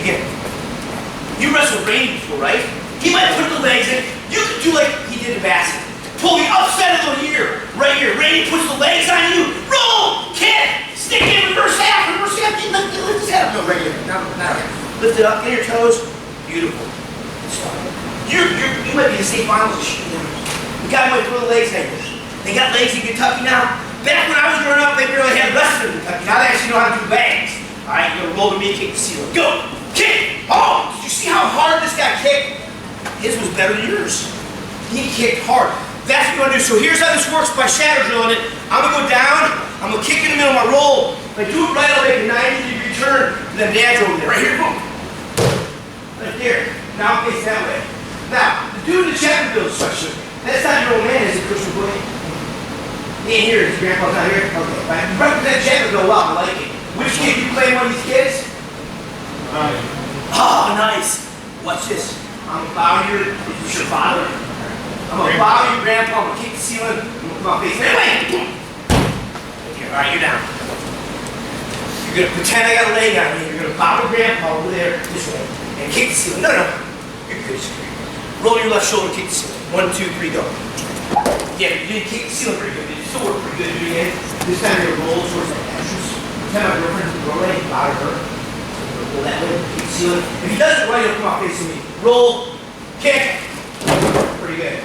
again. You wrestled Randy before, right? He might put the legs in. You could do like he did to Bassett. Pull the upset of the ear, right here. Randy puts the legs on you. Roll, kick, stick in, reverse half. Lift his head up. No, right here. Not here. Lift it up, get your toes. Beautiful. You might be the state finals of shooting down. The guy might throw the legs like this. They got legs in Kentucky now. Back when I was growing up, they barely had wrestling in Kentucky. Now they actually know how to do bags. All right, you're gonna roll to me, kick the ceiling. Go, kick. Oh, did you see how hard this guy kicked? His was better than yours. He kicked hard. That's what you want to do. So here's how this works by shadow drilling it. I'm going to go down. I'm going to kick in the middle of my roll. If I do it right, I'll make a 90-degree turn. And then dad's over there. Right here. Boom. Right there. Now I'm facing that way. Now, the dude in the Chertow sweatshirt. That's not your old man, is it, Christian Boy? He ain't here. His grandpa's not here. Okay. Right. You represent Chertow well. I like it. Which kid you play one of these kids? Oh, nice. Watch this. I'm going to bow your, is this your father? I'm going to bow your grandpa, I'm going to kick the ceiling, I'm going to come out face. Wait! Here, alright, you're down. You're going to pretend I got a leg on you. You're going to bow your grandpa over there, this way, and kick the ceiling. No. You're good. Roll your left shoulder, kick the ceiling. 1, 2, 3, go. Yeah, you didn't kick the ceiling pretty good. You still work pretty good doing it. This time you're going to roll towards the entrance. Pretend my girlfriend's in the doorway, bow to her. Roll that way, kick the ceiling. If he does it right, he'll come out facing me. Roll, kick. Pretty good.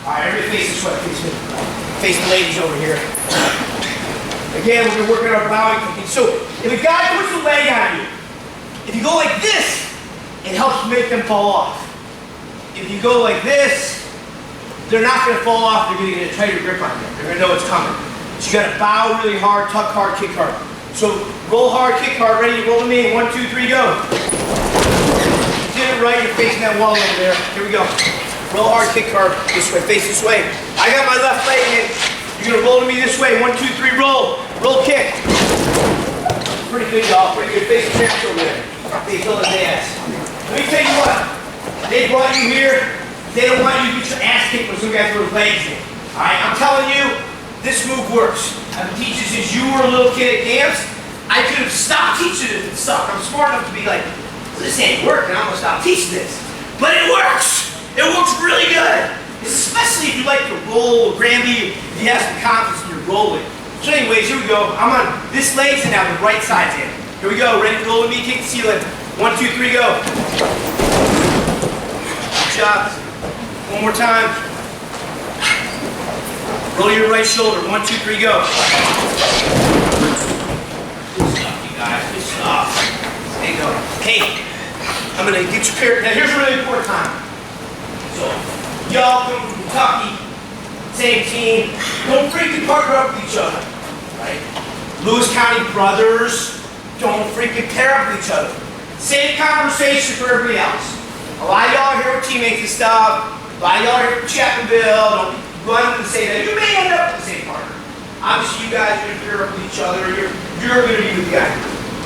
Alright, everybody face this way. Face the ladies over here. Again, we're going to work on our bowing technique. So, if a guy puts a leg on you, if you go like this, it helps make them fall off. If you go like this, they're not going to fall off. They're going to get a tighter grip on you. They're going to know it's coming. So you got to bow really hard, tuck hard, kick hard. So, roll hard, kick hard. Ready? Roll to me. 1, 2, 3, go. You did it right. You're facing that wall over there. Here we go. Roll hard, kick hard, this way, face this way. I got my left leg in. You're gonna roll to me this way. 1, 2, 3, roll. Roll, kick. Pretty good, y'all. Pretty good. Face the champs over there. Face all his ass. Let me tell you what. They brought you here. They don't want you to get your ass kicked when some guy throws legs in. Alright, I'm telling you, this move works. I've been teaching since you were a little kid at camps. I could have stopped teaching it if it sucked. I'm smart enough to be like, well, this ain't working. I'm gonna stop teaching this. But it works. It works really good, especially if you like to roll, Granby, if you have some confidence in your rolling. So anyways, here we go. I'm on, this leg's in now, the right side's in. Here we go, ready to roll with me, kick the ceiling. 1, 2, 3, go. Good job. One more time. Roll your right shoulder, 1, 2, 3, go. Good stuff, you guys, good stuff. There you go. Hey, I'm gonna get your pair. Now here's a really important time. So, y'all come from Kentucky, same team. Don't freaking partner up with each other, right? Lewis County brothers, don't freaking pair up with each other. Same conversation for everybody else. A lot of y'all are here with teammates and stuff. A lot of y'all are here with Chapmanville. Don't run to say that. You may end up with the same partner. Obviously, you guys are going to pair up with each other. You're going to be with the guy.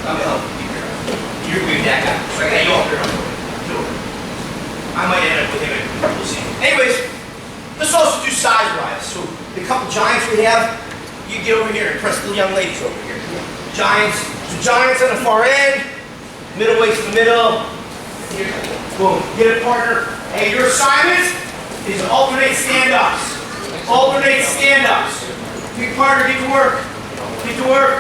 I'm going to help you pair up. You're going to be that guy. So I got you all pair up. I might end up with him, we'll see. Anyways, let's also do size-wise. So, the couple giants we have, you get over here and press the young ladies over here. Giants. So giants on the far end, middleweights in the middle. Here, boom. Get a partner. Hey, your assignment is to alternate stand-ups. Alternate stand-ups. Pick a partner, get to work. Get to work.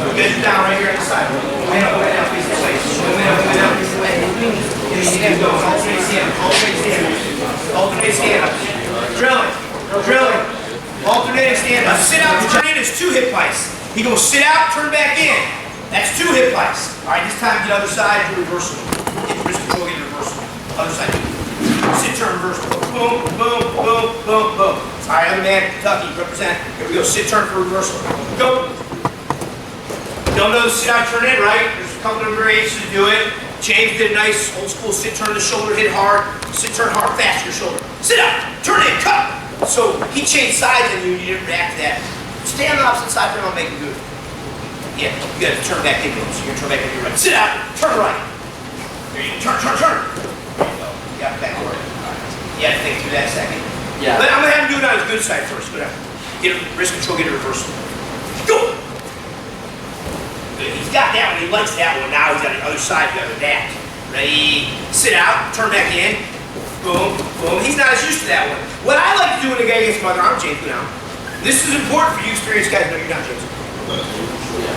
We'll get you down right here on the side. Way down, face this way. Way down, face this way. Stand going. Alternate stand-ups. Alternate stand-ups. Alternate stand-ups. Drilling. Drilling. Alternating stand-ups. Sit out, turn in is 2 hip heights. He goes sit out, turn back in. That's 2 hip heights. Alright, this time get other side, do reversal. Get the wrist control, get a reversal. Other side. Sit, turn, reversal. Boom, boom, boom, boom, boom. Alright, other man, Kentucky, represent. Here we go, sit, turn for reversal. Go. Don't know the sit out, turn in, right? There's a couple of variations to do it. James did a nice old school sit, turn the shoulder, hit hard. Sit, turn hard, fast your shoulder. Sit up, turn in, cut. So he changed sides and you didn't react to that. Stay on the opposite side, turn on, make it good. Yeah, you gotta turn back in, so you're gonna turn back in your right. Sit out, turn right. There you go, turn. There you go. You got it back to work. You had to think through that second. Yeah. But I'm gonna have him do it on his good side first. Go down. Get a wrist control, get a reversal. Go! Good good. He's got that one. He likes that one. Now he's on the other side. You got to adapt. Ready? Sit out. Turn back in. Boom. Boom. He's not as used to that one. What I like to do when a guy gets my other arm, James, go down. This is important for you experienced guys. No, you're not, James.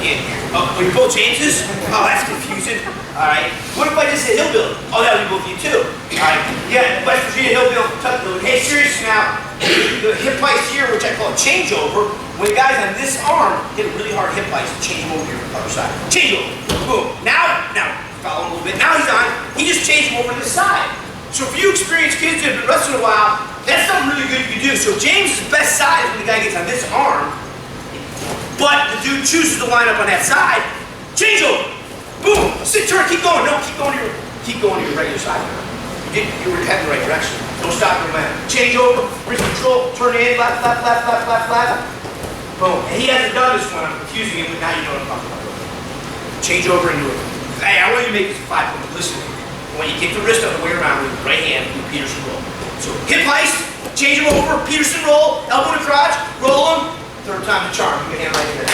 Yeah. Oh, you both Jameses? Oh, that's confusing. All right. What if I just say hillbilly? Oh, that would be both of you too. All right. Yeah, West Virginia hillbilly, Kentucky. Hey, seriously now, the hip ice here, which I call a changeover, when the guy's on this arm, hit a really hard hip ice, change him over here to the other side. Change over. Boom. Now, follow him a little bit. Now he's on. He just changed him over to this side. So for you experienced kids that have been wrestling a while, that's something really good you can do. So James' best side is when the guy gets on this arm, but the dude chooses to line up on that side. Change over. Boom. Sit, turn, keep going. No, keep going to your regular side. You were heading the right direction. Don't stop your man. Change over. Wrist control. Turn in. Left. Boom. And he hasn't done this one. I'm confusing him, but now you know what I'm talking about. Change over and do it. Hey, I want you to make this a 5-point. Listen. When you kick the wrist on the way around with your right hand, do Peterson roll. So hip heist, change him over, Peterson roll, elbow to crotch, roll him. Third time the charm. You can hand right in there.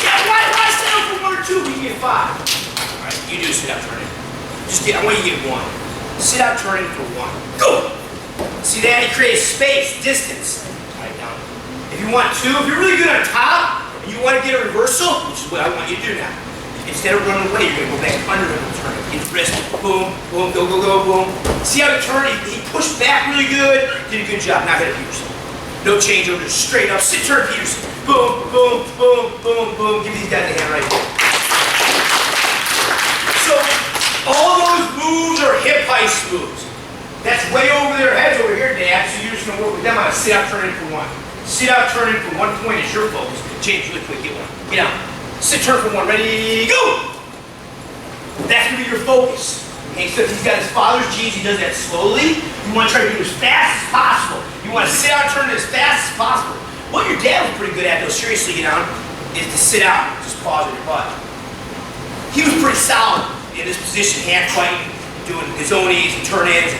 Yeah, why set up for 1 or 2? We can get 5. All right, you do sit out turning. I want you to get 1. Sit out turning for 1. Go. See that? He creates space, distance. All right, now. If you want 2, if you're really good on top, and you want to get a reversal, which is what I want you to do now. Instead of running away, you're going to go back under him and turn it. His wrist, boom, boom, go, boom. See how he turned? He pushed back really good. Did a good job. Now hit a Peterson. No changeover, just straight up. Sit, turn, Peterson. Boom. Give these guys a hand right there. So, all those moves are hip heist moves. That's way over their heads over here, Dad. So you're just going to work with them on a sit out, turn in for 1. Sit out, turn in for 1 point is your focus. James, really quick, get 1. Get out. Sit, turn for 1, ready, go! That's gonna be your focus. Okay, so if he's got his father's genes, he does that slowly. You wanna try to do it as fast as possible. You wanna sit out, turn it as fast as possible. What your dad was pretty good at, though, seriously, get down, is to sit out, just pause with your butt. He was pretty solid in this position, hand fighting, doing his own E's and turn-ins.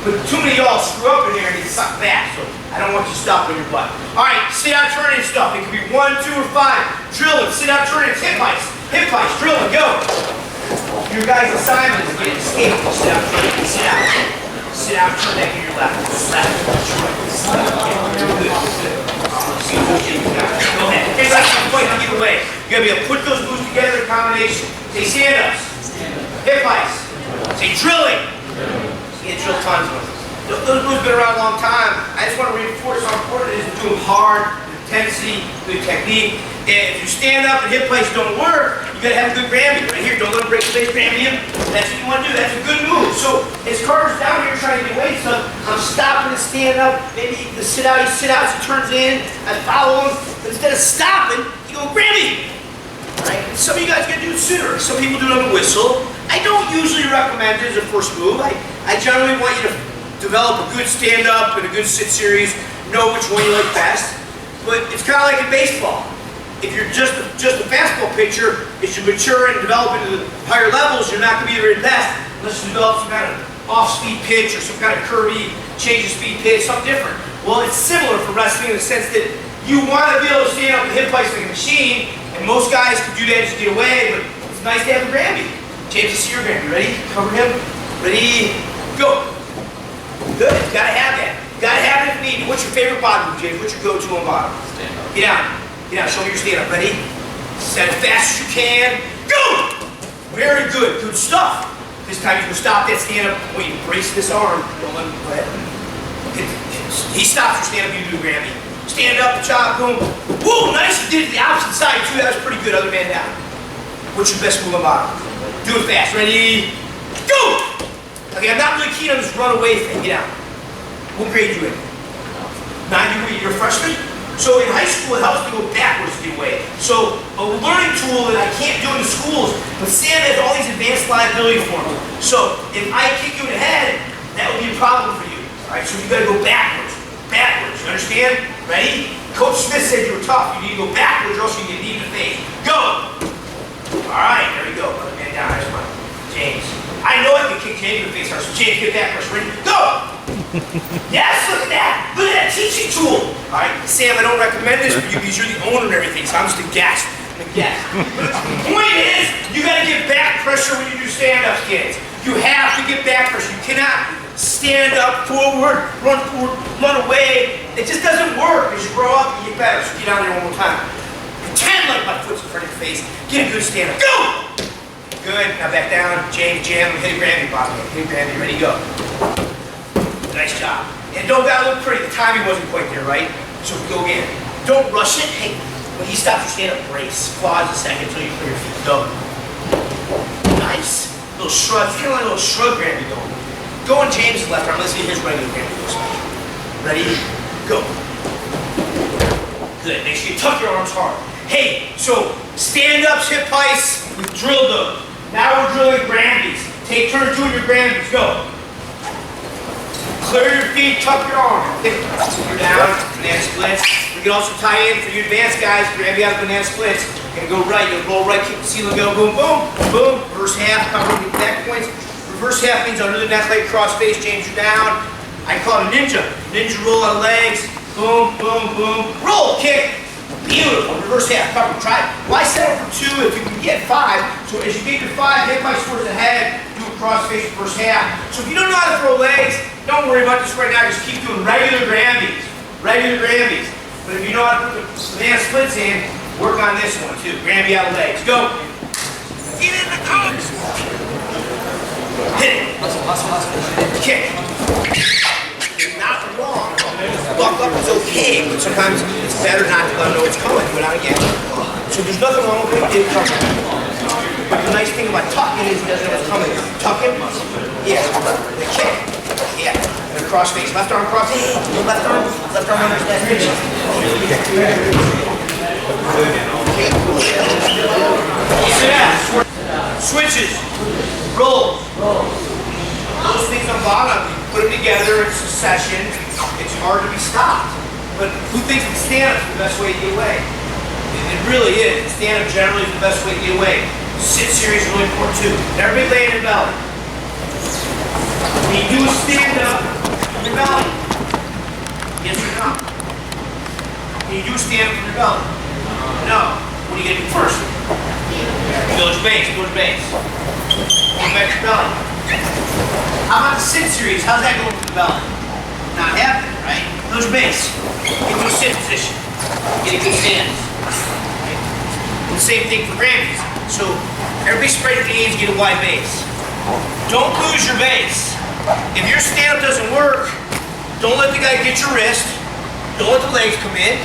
But too many of y'all screw up in there and get sucked back, so I don't want you to stop on your butt. All right, sit out, turn-in stuff. It could be 1, 2, or 5. Drilling, sit out, turn-in, hip heist, drilling, go. Your guy's assignment is to get escape. Sit out, turn-in, sit out. Sit out, turn back to your left. Left, good. Go ahead. Hey, let's fight to get away. You gotta be able to put those moves together in combination. Say stand-ups. Hip heist. Say drilling. You get drill tons of them. Those moves have been around a long time. I just want to reinforce how important it is to do them hard, intensity, good technique. And if you stand up and hip plays don't work, you gotta have a good Grammy. Right here, don't let him break the base Grammy in. That's what you want to do. That's a good move. So as Carter's down here trying to get away from stuff, I'm stopping and stand up. Maybe the sit out, he sit out, he turns in, I follow him. But instead of stopping, you go Grammy. Right? Some of you guys gotta do it sooner. Some people do it on the whistle. I don't usually recommend it as a first move. I generally want you to develop a good stand-up and a good sit series, know which one you like best. But it's kind of like in baseball. If you're just a fastball pitcher, as you mature and develop into the higher levels, you're not going to be the very best unless you develop some kind of off-speed pitch or some kind of curvy, change of speed pitch, something different. Well, it's similar for wrestling in the sense that you want to be able to stand up and hit place like a machine, and most guys can do that just to get away, but it's nice to have a Grammy. James, you see your Grammy. Ready? Cover him. Ready? Go. Good. You gotta have that. You gotta have it if needed. What's your favorite bottom move, James? What's your go-to on bottom? Stand up. Get down. Get down. Show me your stand up. Ready? Set it fast as you can. Go! Very good. Good stuff. This time you can stop that stand up. When you brace this arm, don't let him go ahead. He stops your stand up, you do Grammy. Stand up, chop, boom. Whoa, nice. You did it the opposite side too. That was pretty good. Other man down. What's your best move on bottom? Do it fast. Ready? Go! Okay, I'm not really keen on this run away thing. Get out. What grade you in? 9, you're a freshman? So in high school, it helps to go backwards to get away. So a learning tool that I can't do in the schools, but Sam has all these advanced liability formulas. So if I kick you in the head, that would be a problem for you. All right, so you got to go backwards. Backwards, you understand? Ready? Coach Smith said you were tough. You need to go backwards or else you get knee in the face. Go! All right, there we go. Put the man down. That's fine. James. I know I can kick James in the face. So James, get back first. Ready? Go! Yes, look at that. Look at that teaching tool. All right, Sam, I don't recommend this for you because you're the owner and everything, so I'm just a guest. But the point is, you got to get back pressure when you do stand-ups, kids. You have to get back pressure. You cannot stand up, forward, run away. It just doesn't work. As you grow up, you get better. So get down there one more time. Pretend like my foot's in front of your face. Get a good stand-up. Go! Good. Now back down. James, jam. Hit a gravity, Bobby. Hit a gravity. Ready, go. Nice job. And don't gotta look pretty. The timing wasn't quite there, right? So go again. Don't rush it. Hey, when he stops your stand-up, brace. Pause a second until you clear your feet. Go. Nice. Little shrug. Kind of like a little shrug gravity going. Go on James' left arm. Let's see his regular gravity looks like. Ready? Go. Good. Make sure you tuck your arms hard. Hey, so stand-ups, hip heights, we've drilled those. Now we're drilling grandies. Take turns doing your grandies. Go. Clear your feet, tuck your arm. You're down, banana splits. We can also tie in for you advanced guys, grab you out of banana splits. You're gonna go right, you'll roll right, kick the ceiling, go boom, boom, boom. Reverse half, covering your back points. Reverse half means under the neck, leg cross face, James, you're down. I call it a ninja. Ninja roll on legs, boom, boom, boom. Roll, kick. Beautiful. Reverse half, cover. Try it. Why settle for 2 if you can get 5? So as you get your 5, hip heights towards the head, do a cross face reverse half. So if you don't know how to throw legs, don't worry about this right now. Just keep doing regular grandies. Regular grandies. But if you know how to put the banana splits in, work on this one too. Grandy out of legs. Go. Get in the cones. Hit it. Kick. Not wrong. Buck up is okay, but sometimes it's better not to let them know it's coming. Go down again. So there's nothing wrong with it. It's coming. But the nice thing about tucking is he doesn't know it's coming. Tuck it. Yeah. The kick. Yeah. And cross face. Left arm cross face. Left arm under his left face. Sit down. Switches. Rolls. Those things on bottom, you put them together in succession, it's hard to be stopped. But who thinks that stand-up is the best way to get away? It really is. Stand-up generally is the best way to get away. Sit series is really important too. Everybody lay in your belly. When you do a stand-up, from your belly. Yes or no? When you do a stand-up from your belly. No. What are you going to do first? Build your base, build your base. Go back to your belly. How about the sit series? How's that going for the belly? Not happening, right? Build your base. Get to a sit position. Get a good stance. Right? And the same thing for grandies. So everybody spread your knees, get a wide base. Don't lose your base. If your stand-up doesn't work, don't let the guy get your wrist. Don't let the legs come in.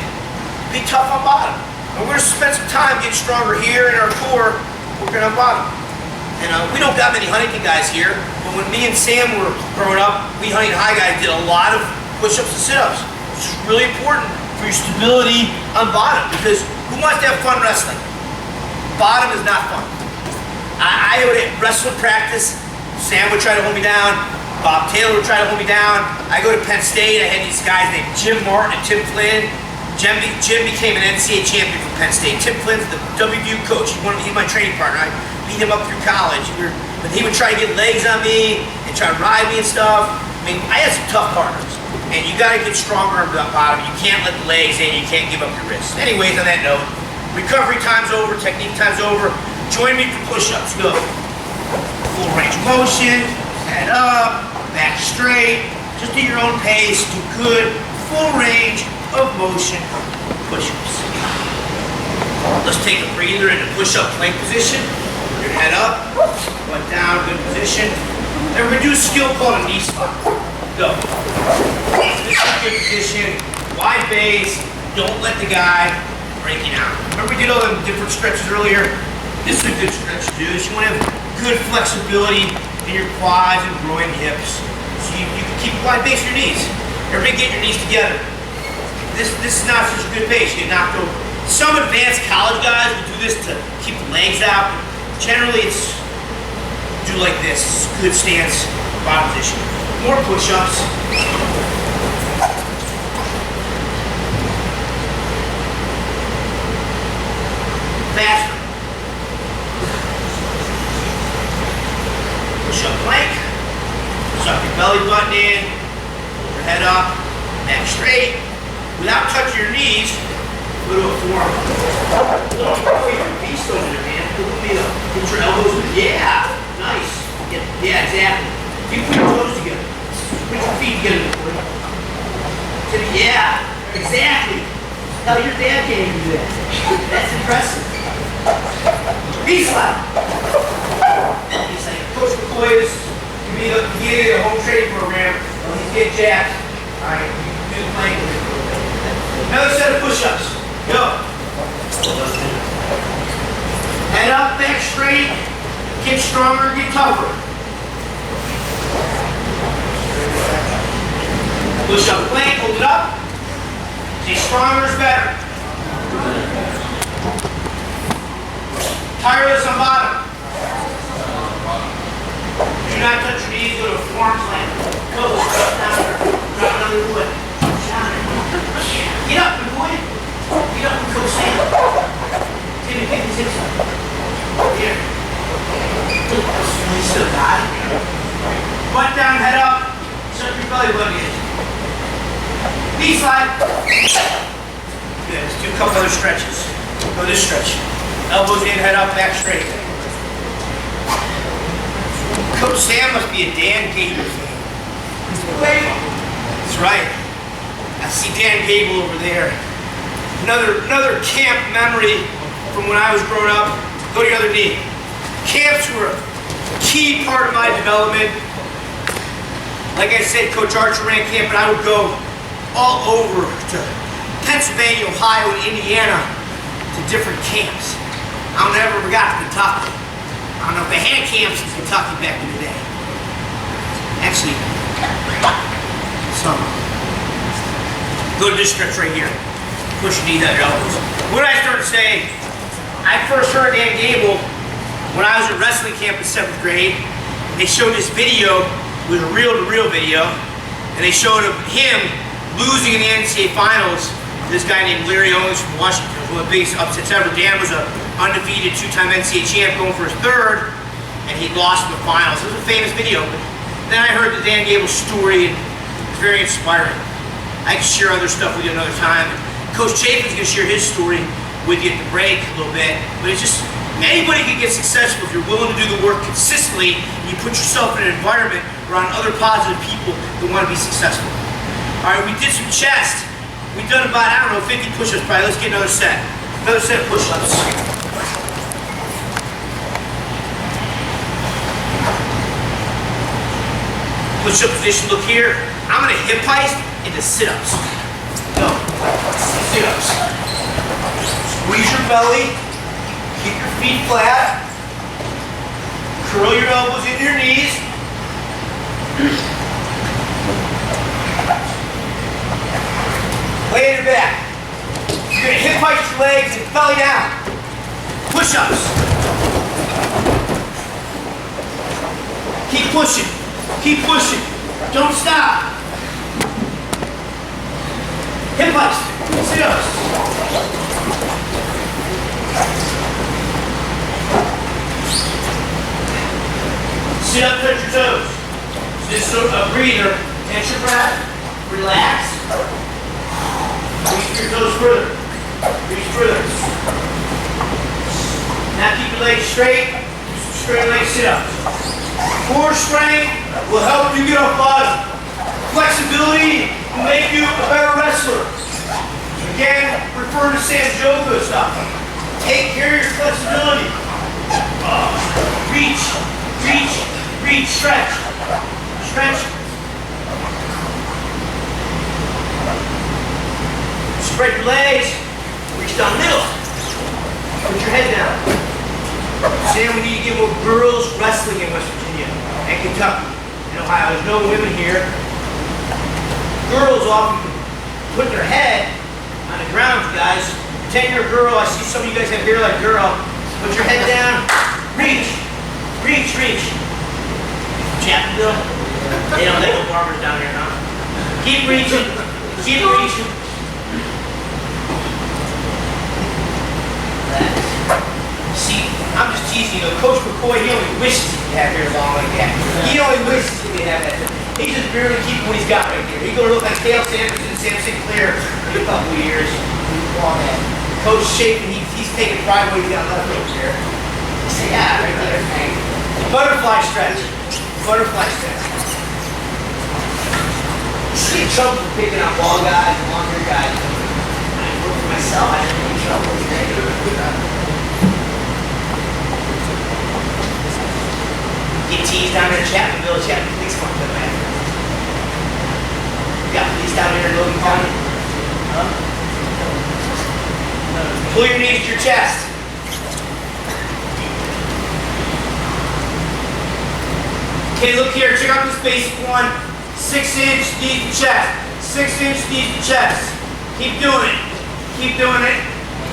Be tough on bottom. And we're going to spend some time getting stronger here in our core, working on bottom. And we don't got many Huntington guys here, but when me and Sam were growing up, we Huntington High guys did a lot of push-ups and sit-ups, which is really important for your stability on bottom, because who wants to have fun wrestling? Bottom is not fun. I would wrestle practice, Sam would try to hold me down, Bob Taylor would try to hold me down. I go to Penn State, I had these guys named Jim Martin and Tim Flynn. Jim became an NCAA champion for Penn State. Tim Flynn's the WVU coach. He's my training partner. I beat him up through college. But he would try to get legs on me and try to ride me and stuff. I mean, I had some tough partners. And you got to get stronger on the bottom. You can't let the legs in. You can't give up your wrists. Anyways, on that note, recovery time's over. Technique time's over. Join me for push-ups. Go. Full range of motion. Head up. Back straight. Just at your own pace. Do good. Full range of motion push-ups. Let's take a breather into push-up plank position. Your head up, butt down, good position. Then we're going to do a skill called a knee spot. Go. This is a good position, wide base, don't let the guy break you down. Remember we did all the different stretches earlier? This is a good stretch to do. You want to have good flexibility in your quads and groin and hips. So you can keep wide base in your knees. Everybody get your knees together. This is not such a good base, you get knocked over. Some advanced college guys will do this to keep the legs out. Generally, it's do like this. Good stance, bottom position. More push-ups. Faster. Push-up plank. Suck your belly button in. head up, back straight. Without touching your knees, go to a forearm. Beast over there, man. Put your elbows in. Yeah, nice. Yeah, exactly. You put your toes together. Put your feet together. Yeah, exactly. Hell, your dad can't even do that. That's impressive. Knee slap. He's like, Coach McCoy is beginning of the home training program. He's getting jacked. All right, you do the plank with it. Another set of push-ups. Go. Head up, back straight. Get stronger, get tougher. Push-up plank, hold it up. Stay stronger is better. Tireless on bottom. Do not touch your knees, go to a forearm slam. Go, drop down under the wood. Get up, good boy. Get up and go stand. Take me, pick his hips up. Here. You still got it. Butt down, head up. Suck your belly button in. Knee slide. Good. Let's do a couple other stretches. Go this stretch. Elbows in, head up, back straight. Coach Sam must be a Dan Gable fan. That's right. I see Dan Gable over there. Another camp memory from when I was growing up. Go to your other knee. Camps were a key part of my development. Like I said, Coach Archer ran camp, and I would go all over to Pennsylvania, Ohio, and Indiana to different camps. I never forgot Kentucky. I don't know if they had camps in Kentucky back in the day. Actually, some. Go to this stretch right here. Push your knees out your elbows. When I started saying, I first heard Dan Gable when I was at wrestling camp in 7th grade. They showed this video, it was a reel-to-reel video, and they showed him losing in the NCAA finals to this guy named Larry Owens from Washington. It was one of the biggest upsets ever. Dan was an undefeated 2-time NCAA champ going for his 3rd, and he lost in the finals. It was a famous video, but then I heard the Dan Gable story, and it was very inspiring. I can share other stuff with you another time. Coach Chapin's going to share his story with you at the break a little bit, but it's just, anybody can get successful if you're willing to do the work consistently and you put yourself in an environment around other positive people that want to be successful. All right, we did some chest. We've done about, I don't know, 50 push-ups probably. Let's get another set. Another set of push-ups. Push-up position, look here. I'm going to hip heist into sit-ups. Go. Sit-ups. Squeeze your belly. Keep your feet flat. Curl your elbows into your knees. Lay in your back. You're going to hip heist your legs and belly down. Push-ups. Keep pushing. Keep pushing. Don't stop. Hip heist. Sit-ups. Sit up, touch your toes. This is a breather. Catch your breath. Relax. Reach your toes further. Reach further. Now keep your legs straight. Do some straight leg sit-ups. Core strength will help you get off bottom. Flexibility will make you a better wrestler. Again, refer to Sam's yoga stuff. Take care of your flexibility. Reach, reach, reach, stretch. Stretch. Spread your legs. Reach down middle. Put your head down. Sam, we need to get more girls wrestling in West Virginia and Kentucky and Ohio. There's no women here. Girls often put their head on the ground, guys. Pretend you're a girl. I see some of you guys have hair like a girl. Put your head down. Reach. Reach, reach. Chapmanville. They don't have no barbers down here, huh? Keep reaching. Keep reaching. See, I'm just teasing you. Coach McCoy, he only wishes he could have hair long like that. He only wishes he could have that. He's just barely keeping what he's got right here. He's gonna look like Dale Sanders and Sam Sinclair in a couple of years. Coach shaking, he's taking pride what he's got left over here. Yeah, right there. Butterfly stretch. Butterfly stretch. I get in trouble for picking out long guys and long hair guys. I work for myself, I didn't get in trouble. Get teased down there in Chapmanville, police come to man. You got police down there in Logan County? Huh? Pull your knees to your chest. Okay, look here, check out this basic one. 6-inch knees to chest. 6-inch knees to chest. Keep doing it. Keep doing it.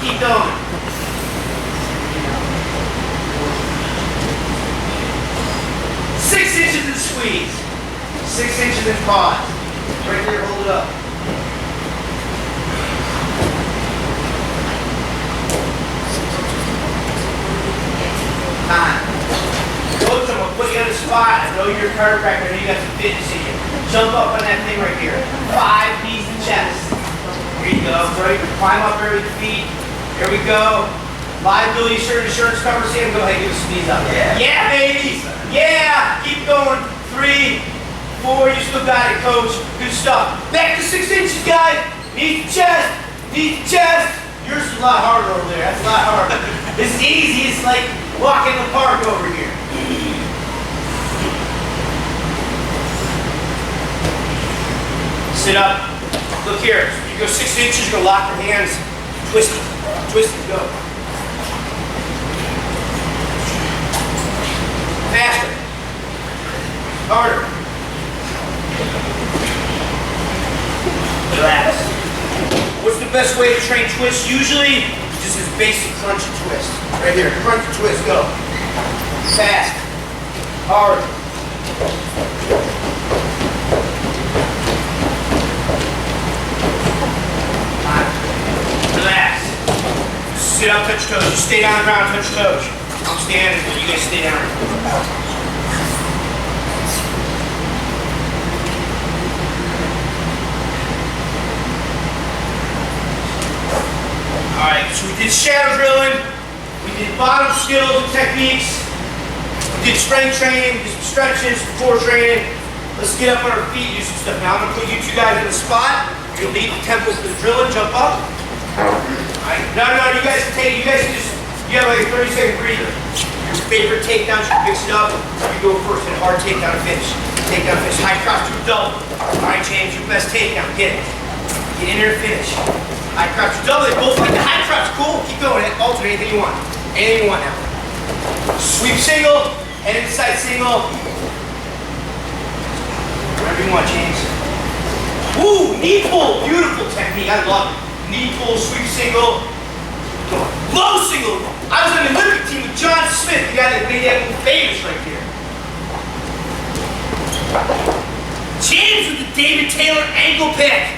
Keep doing it. 6 inches and squeeze. 6 inches and pause. Right there, hold it up. Time. Coach, I'm going to put you on the spot. I know you're a chiropractor. I know you got some fitness in you. Jump up on that thing right here. 5 knees to chest. Here you go. Right. Climb up there with your feet. Here we go. Liability insurance cover. Sam, go ahead and give us a sneeze up. Yeah. Yeah, baby. Yeah. Keep going. 3, 4. You still got it, coach. Good stuff. Back to 6 inches, guys. Knees to chest. Knees to chest. Yours is a lot harder over there. That's a lot harder. This is easy. It's like walking in the park over here. Sit up. Look here. You go 6 inches, you're going to lock your hands. Twist it. Twist it. Go. Faster. Harder. Relax. What's the best way to train twist? Usually, just this basic crunch and twist. Right here. Crunch and twist. Go. Fast. Hard. Relax. Sit up, touch toes. Just stay down the ground, touch toes. I'm standing, but you guys stay down. Alright, so we did shadow drilling, we did bottom skills and techniques, we did strength training, we did some stretches, core training. Let's get up on our feet, do some stuff. Now I'm going to put you two guys in the spot. You'll lead the tempo for the drilling, jump up. Alright, no, you guys can you have like a 30-second breather. Your favorite takedowns, you can mix it up. You go first in a hard takedown and finish. Takedown, finish, high cross to a double. Alright, James, your best takedown, get it. Get in there and finish. High crouch to double, they both like the high crouch, cool. Keep going, alternate anything you want. Anything you want now. Sweep single, head inside single. Whatever you want, James. Woo, knee pull, beautiful technique, I love it. Knee pull, sweep single. Low single. I was on the Olympic team with John Smith, the guy that made that move famous right here. James with the David Taylor ankle pick.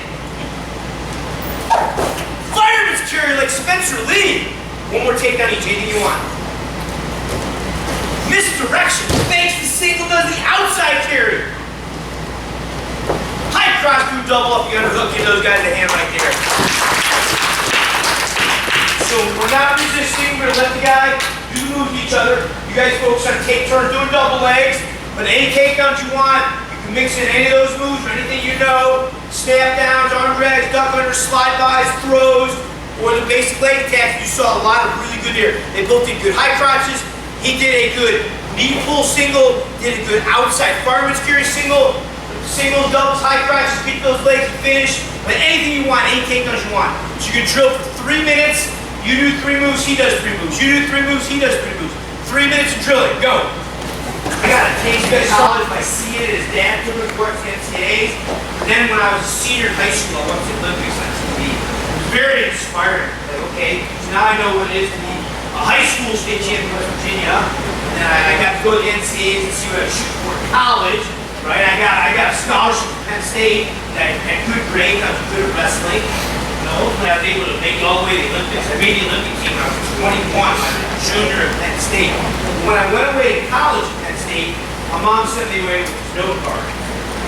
Fireman's carry like Spencer Lee. One more takedown each, anything you want. Misdirection. Fakes the single, does the outside carry. High cross through double up, you underhook, give those guys a hand right there. So we're not resisting, we're gonna let the guy do the move to each other. You guys focus on take turns doing double legs, but any takedowns you want, you can mix in any of those moves or anything you know. Snap downs, arm drags, duck unders, slide bys, throws, or the basic leg attacks. You saw a lot of really good there. They both did good high crotches. He did a good knee pull single, did a good outside fireman's carry single, doubles, high crotches, keep those legs and finish. But anything you want, any takedowns you want. So you can drill for 3 minutes. You do 3 moves, he does 3 moves. You do 3 moves, he does 3 moves. 3 minutes of drilling, go. I got a taste, you guys saw this by seeing it. His dad took me to work at NCAAs. Then when I was a senior in high school, I went to the Olympics on TV. It was very inspiring. Like, okay, so now I know what it is to be a high school state champion in West Virginia. And then I got to go to the NCAAs and see what I shoot for in college. Right? I got a scholarship from Penn State. I had good grades. I was good at wrestling. Hopefully I was able to make it all the way to the Olympics. I made the Olympic team when I was 21. I was a junior at Penn State. When I went away to college at Penn State, my mom sent me away with a note card.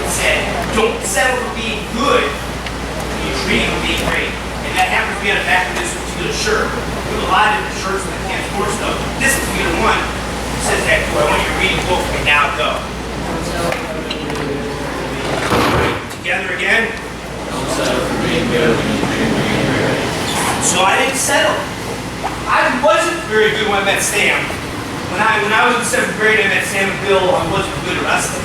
It said, don't settle for being good, you dream of being great. And that happens to be on the back of this particular shirt. We have a lot of different shirts in the Can't Sport stuff. This particular one says that, I want you to read the book and now go. Together again. Don't settle for being good, you dream of being great. So I didn't settle. I wasn't very good when I met Sam. When I was in 7th grade, I met Sam and Bill. I wasn't good at wrestling.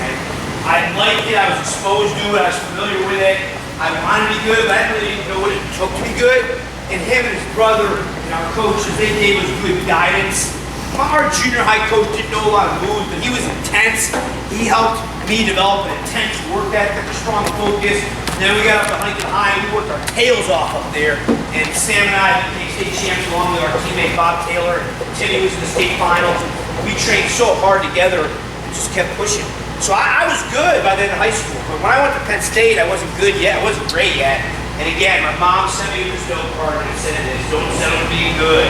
I liked it. I was exposed to it. I was familiar with it. I wanted to be good, but I really didn't know what it took to be good. And him and his brother and our coaches, they gave us good guidance. Our junior high coach didn't know a lot of moves, but he was intense. He helped me develop an intense work ethic, a strong focus. Then we got up to Huntington High, and we worked our tails off up there. And Sam and I became state champs along with our teammate Bob Taylor. Timmy was in the state finals. We trained so hard together and just kept pushing. So I was good by then in high school, but when I went to Penn State, I wasn't good yet. I wasn't great yet. And again, my mom sent me this note card and it said this: don't settle for being good,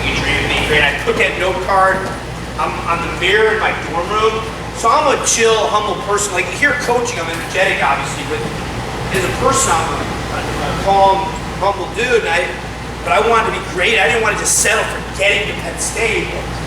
you dream of being great. I put that note card on the mirror in my dorm room. So I'm a chill, humble person. Like here coaching, I'm energetic, obviously, but as a person, I'm a calm, humble dude. But I wanted to be great. I didn't want to just settle for getting to Penn State.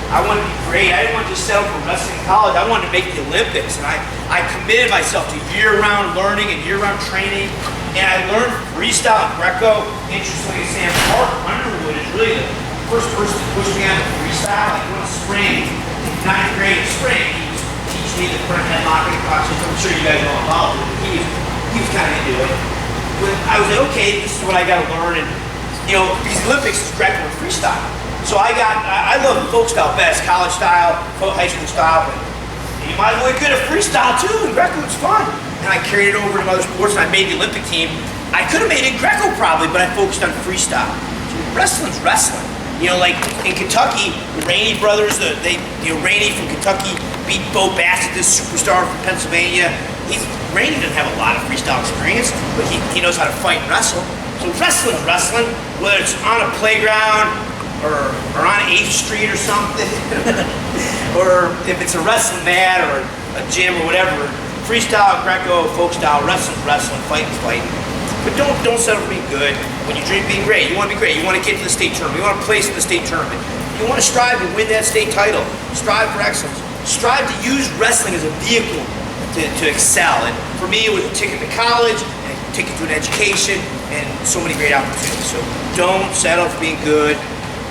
I wanted to be great. I didn't want to just settle for wrestling in college. I wanted to make the Olympics. And I committed myself to year-round learning and year-round training. And I learned freestyle and Greco. Interestingly, Sam Mark Underwood is really the first person to push me on the freestyle. Like one spring, in 9th grade spring, he was teaching me the front headlock and process. I'm sure you guys know about it. He was kind of into it. But I was like, okay, this is what I got to learn. And you know, these Olympics is Greco and freestyle. So I love folk style best, college style, high school style, but you might as well get good at freestyle too, and Greco was fun. And I carried it over to other sports, and I made the Olympic team. I could have made it Greco probably, but I focused on freestyle. So wrestling's wrestling. You know, like in Kentucky, the Rainey brothers, Rainey from Kentucky beat Bo Bassett, this superstar from Pennsylvania. Rainey doesn't have a lot of freestyle experience, but he knows how to fight and wrestle. So wrestling's wrestling, whether it's on a playground, or on 8th Street or something, or if it's a wrestling mat or a gym or whatever, freestyle, Greco, folk style, wrestling, fighting. But don't settle for being good when you dream of being great. You want to be great. You want to get to the state tournament. You want to place in the state tournament. You want to strive to win that state title. Strive for excellence. Strive to use wrestling as a vehicle to excel. And for me, it was a ticket to college, and a ticket to an education, and so many great opportunities. So don't settle for being good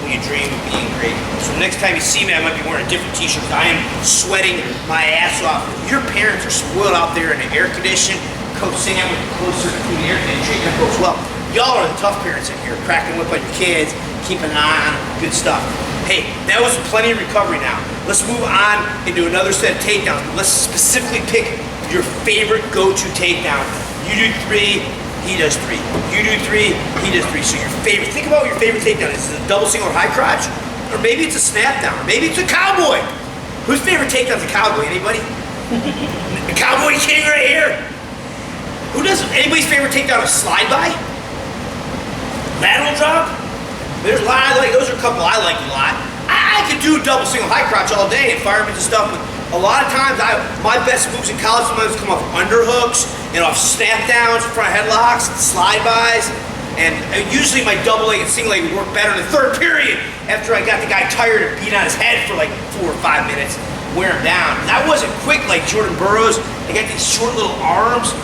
when you dream of being great. So the next time you see me, I might be wearing a different t-shirt. I am sweating my ass off. Your parents are spoiled out there in the air condition. Coach Sam with the close circuit to the air conditioning, treating their folks well. Y'all are the tough parents in here, cracking whip on your kids, keeping an eye on them, good stuff. Hey, that was plenty of recovery now. Let's move on into another set of takedowns. Let's specifically pick your favorite go-to takedown. You do 3, he does 3. You do 3, he does 3. So your favorite, think about what your favorite takedown is. Is it a double single or high crotch? Or maybe it's a snap down, or maybe it's a cowboy. Whose favorite takedown's a cowboy? Anybody? A cowboy king right here. Who doesn't? Anybody's favorite takedown is slide by? Lateral drop? There's a lot I like. Those are a couple I like a lot. I could do double single high crotch all day and fire into stuff, but a lot of times my best moves in college sometimes come off underhooks and off snap downs, front headlocks, slide bys, and usually my double leg and single leg would work better in the third period after I got the guy tired and beat on his head for like 4 or 5 minutes, wear him down. And I wasn't quick like Jordan Burroughs. I got these short little arms.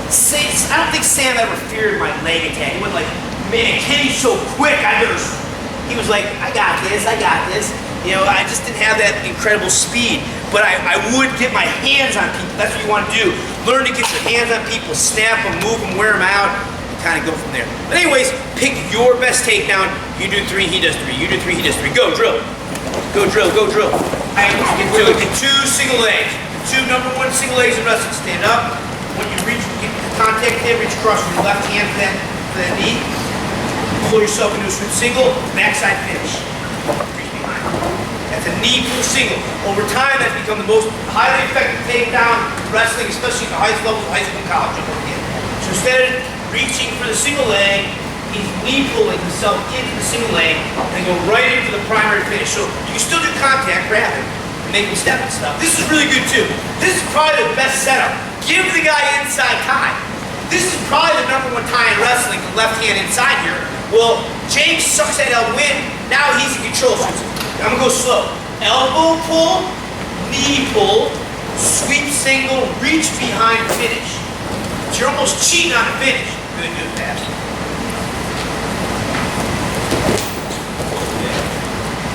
I don't think Sam ever feared my leg attack. He went like, man, Kenny's so quick. He was like, I got this. You know, I just didn't have that incredible speed. But I would get my hands on people. That's what you want to do. Learn to get your hands on people, snap them, move them, wear them out, and kind of go from there. But anyways, pick your best takedown. You do 3, he does 3. You do 3, he does 3. Go, drill. Go, drill, go, drill. I can do it in 2 single legs. 2 number 1 single legs in wrestling. Stand up. When you reach, get the contact there, reach across with your left hand for that knee. Pull yourself into a sweep single, backside finish. Reach behind. That's a knee pull single. Over time, that's become the most highly effective takedown in wrestling, especially at the highest levels of high school and college. So instead of reaching for the single leg, he's knee pulling himself into the single leg and go right into the primary finish. So you can still do contact, grab him, and make him step and stuff. This is really good too. This is probably the best setup. Give the guy inside tie. This is probably the #1 tie in wrestling, the left hand inside here. Well, James sucks at elbow in. Now he's in control. So I'm gonna go slow. Elbow pull, knee pull, sweep single, reach behind finish. So you're almost cheating on the finish. Good, good, fast.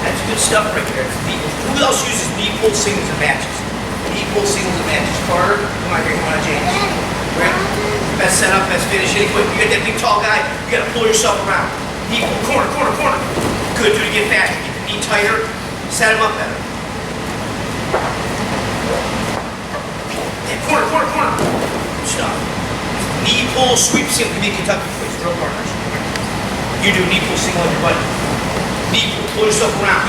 That's good stuff right there. Who else uses knee pull singles in matches? Knee pull singles in matches. Carter, come on here, come on, James. Right? Best setup, best finish. Anyway, you got that big tall guy, you gotta pull yourself around. Knee pull, corner, corner, corner. Good, do it again faster. Get the knee tighter, set him up better. Yeah, corner, corner, corner. Good stuff. Knee pull, sweep single. Give me a Kentucky quiz, drill partners. You do knee pull single on your buddy. Knee pull, pull yourself around.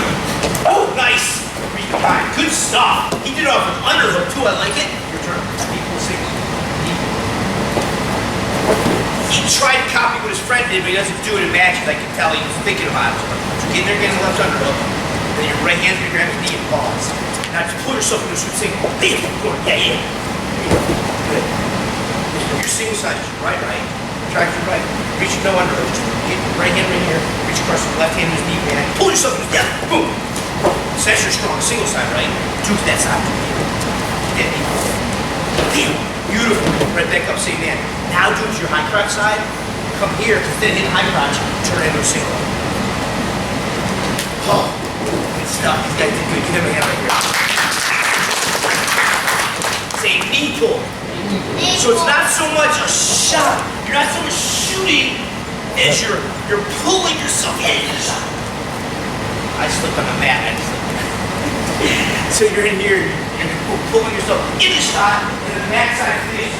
Oh, nice. Reach behind. Good stuff. He did it off an underhook too. I like it. Your turn. Knee pull single. He tried to copy what his friend did, but he doesn't do it in matches. I can tell he was thinking about it. So get in there, get the left underhook. Then your right hand's gonna grab his knee and pause. Now just pull yourself into a sweep single. Bam! Yeah, yeah. Good. Your single side is right. Try to right. Reach no underhook. Just get your right hand right here. Reach across the left hand to his knee, man. Pull yourself into yeah. Boom. So that's your strong single side, right? Juke that side. Get that knee. Bam. Beautiful. Right back up, same man. Now do it to your high crotch side. Come here, instead of hitting high crotch, turn it into a single. Oh, good stuff. These guys did good. Give him a hand right here. Say knee pull. So it's not so much a shot. You're not so much shooting as you're pulling yourself in. I slipped on the mat. So you're in here, you're pulling yourself in the shot, and then the backside finish.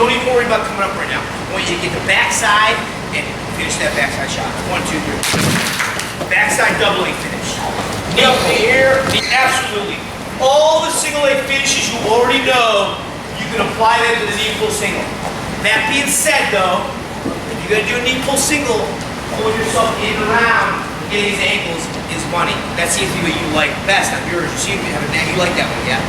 Don't even worry about coming up right now. I want you to get the backside and finish that backside shot. 1, 2, 3. Backside double leg finish. Knee up in the air. Absolutely. All the single leg finishes you already know, you can apply them to the knee pull single. That being said though, if you're going to do a knee pull single, pulling yourself in and around, getting these ankles is money. That seems to be what you like best. Not yours. You seem to have a you like that one, yeah?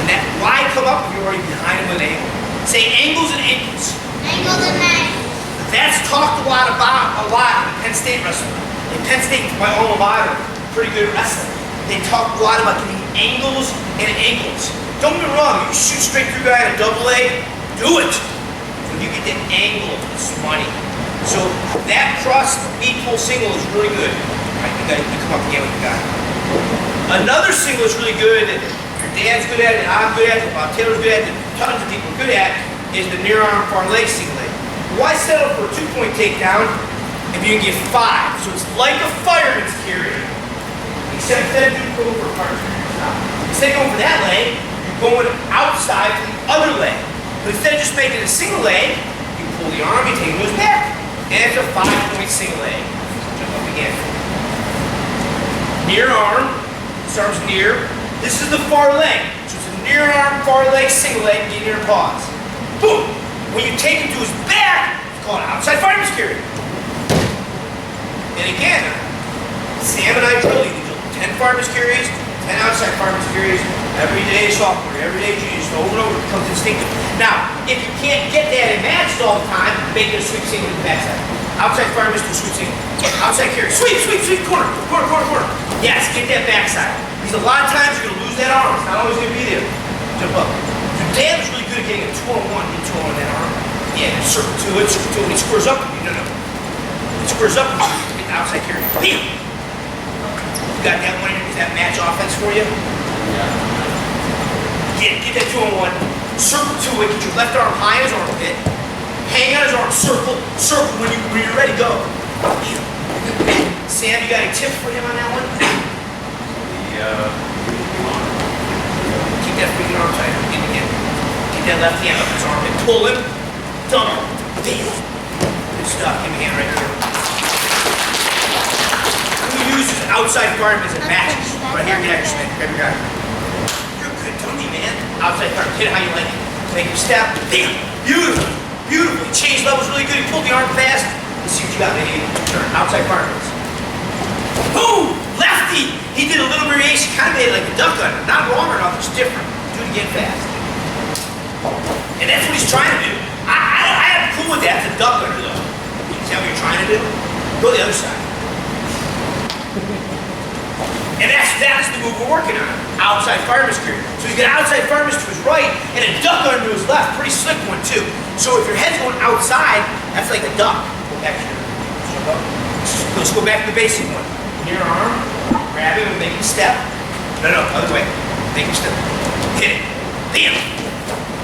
And that, why come up if you're already behind him with an angle? Say angles and ankles. Angles and ankles. That's talked a lot about in Penn State wrestling. In Penn State, my alma mater, pretty good at wrestling. They talk a lot about getting angles and ankles. Don't get me wrong, you shoot straight through a guy in a double leg, do it. When you get that angle, it's money. So that cross knee pull single is really good. Right, you come up again with the guy. Another single is really good. Your dad's good at it, I'm good at it, Bob Taylor's good at it, tons of people are good at, is the near arm far leg single leg. Why settle for a 2-point takedown if you can get 5? So it's like a fireman's carry, except instead of going for a fireman's carry, instead of going for that leg, you're going outside for the other leg. But instead of just making a single leg, you pull the arm, you take it to his back. And it's a 5-point single leg. Jump up again. Near arm, this arm's near. This is the far leg. So it's a near arm, far leg, single leg, get near pause. Boom! When you take him to his back, it's called an outside fireman's carry. And again, Sam and I drill you. 10 fireman's carries, 10 outside fireman's carries, every day sophomore, every day junior, just over and over, it becomes instinctive. Now, if you can't get that in matches all the time, make it a sweep single to the backside. Outside fireman's do sweep single. Outside carry, sweep, sweep, sweep, corner, corner, corner, corner. Yes, get that backside. Because a lot of times you're going to lose that arm. It's not always going to be there. Jump up. Your dad was really good at getting a 2-on-1 into on that arm. Yeah, circle to it, when he squares up with you. No. When he squares up with you, get the outside carry. Bam! You got that one? Is that match offense for you? Yeah. Get that 2-on-1. Circle to it, get your left arm high in his armpit. Hang on his arm, circle when you're ready, go. Sam, you got any tips for him on that one? Keep that freaking arm tight. Again. Get that left hand up his arm and pull him. Dump him. Bam. Good stuff. Give me a hand right here. Who uses outside firemen in matches? Right here, get extra man. Grab your guy. You're good, dummy, man. Outside fireman. Hit it how you like it. Make him step. Bam. Beautiful. Beautiful. He changed levels really good. He pulled the arm fast. Let's see what you got, baby. Turn. Outside firemen. Boom! Lefty! He did a little variation, kind of made it like a duck gunner. Not wrong enough, it's different. Do it again fast. And that's what he's trying to do. I have a clue with that. It's a duck under though. You see what you're trying to do? Go the other side. And that's the move we're working on. Outside fireman's carry. So he's got outside fireman's to his right and a duck under to his left. Pretty slick one too. So if your head's going outside, that's like a duck. Go back here. Let's go back to the basic one. Your arm, grab him and make him step. No, other way. Make him step. Hit it. Bam.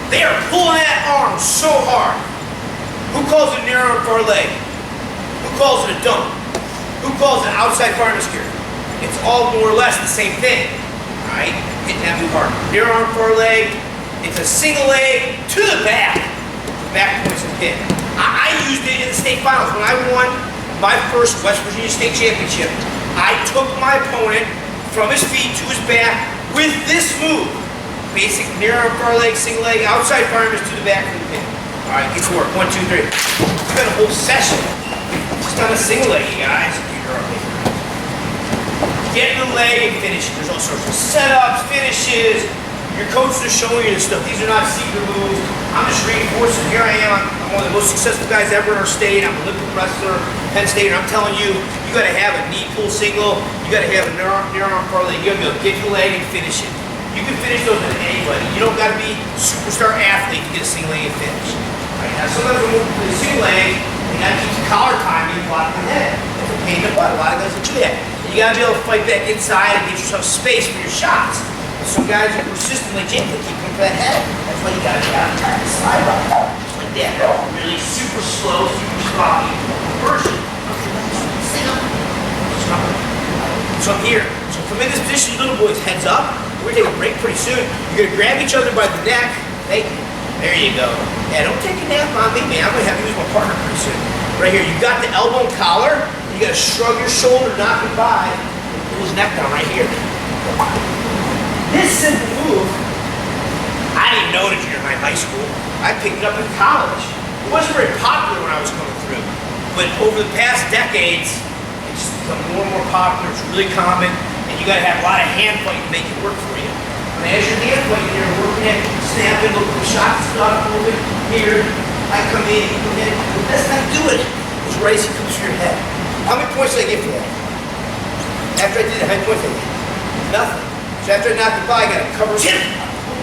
They are pulling that arm so hard. Who calls it near arm far leg? Who calls it a dump? Who calls it outside fireman's carry? It's all more or less the same thing. Alright? Hitting that move hard. Near arm far leg. It's a single leg to the back. Back points and pin. I used it in the state finals when I won my first West Virginia State Championship. I took my opponent from his feet to his back with this move. Basic near arm far leg, single leg, outside fireman's to the back of the pin. Alright, get to work. 1, 2, 3. It's been a whole session. Just on a single leg, you guys. Get in the leg and finish it. There's all sorts of setups, finishes. Your coaches are showing you this stuff. These are not secret moves. I'm just reinforcing. Here I am. I'm one of the most successful guys ever in our state. I'm an Olympic wrestler, Penn State. And I'm telling you, you got to have a knee pull single. You got to have a near arm parlay. You got to be able to get your leg and finish it. You can finish those with anybody. You don't got to be a superstar athlete to get a single leg and finish. Right, now, sometimes when we're single leg, you got to keep the collar time and block the head. It's a pain in the butt. A lot of guys don't do that. You gotta be able to fight back inside and get yourself space for your shots. Some guys are persistent like Jake to keep them for that head. That's why you gotta get out and slide up. Just like that. Really super slow, super sloppy version of your single. So I'm here. So from in this position, little boys, heads up. We're gonna take a break pretty soon. You're gonna grab each other by the neck. Hey, there you go. Yeah, don't take a nap on me, man. I'm gonna have to use my partner pretty soon. Right here, you got the elbow and collar. You gotta shrug your shoulder, knock it by, and pull his neck down right here. This simple move, I didn't know it in junior high, high school. I picked it up in college. It wasn't very popular when I was coming through, but over the past decades, it's become more and more popular. It's really common, and you gotta have a lot of hand fighting to make it work for you. And as you're hand fighting, you're working at snapping, looking for shots, stuff, moving here. I come in, you come in. The best time to do it is right as it comes to your head. How many points did I get for that? After I did it, how many points did I get? Nothing. So after I knocked it by, I got to cover his head.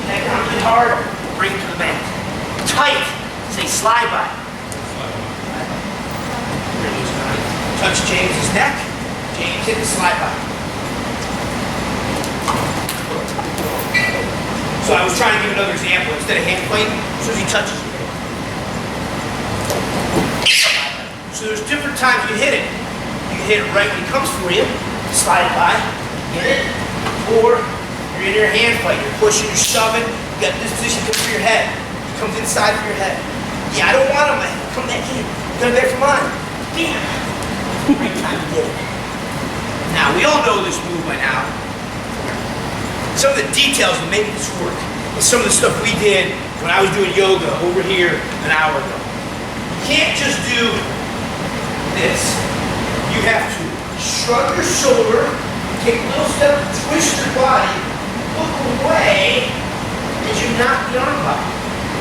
That down really hard, bring it to the mat. Tight. Say slide by. Touch James's neck. James hit the slide by. So I was trying to give another example. Instead of hand fighting, as soon as he touches you. So there's different times you hit it. You can hit it right when he comes for you, slide by, get it, or you're in your hand fight, you're pushing, you're shoving, you got this position, comes for your head. He comes inside for your head. Yeah, I don't want him, come back in. Come back from mine. Bam! Great time to get it. Now, we all know this move by now. Some of the details that make this work is some of the stuff we did when I was doing yoga over here an hour ago. You can't just do this. You have to shrug your shoulder, take a little step, twist your body, look away as you knock the arm by.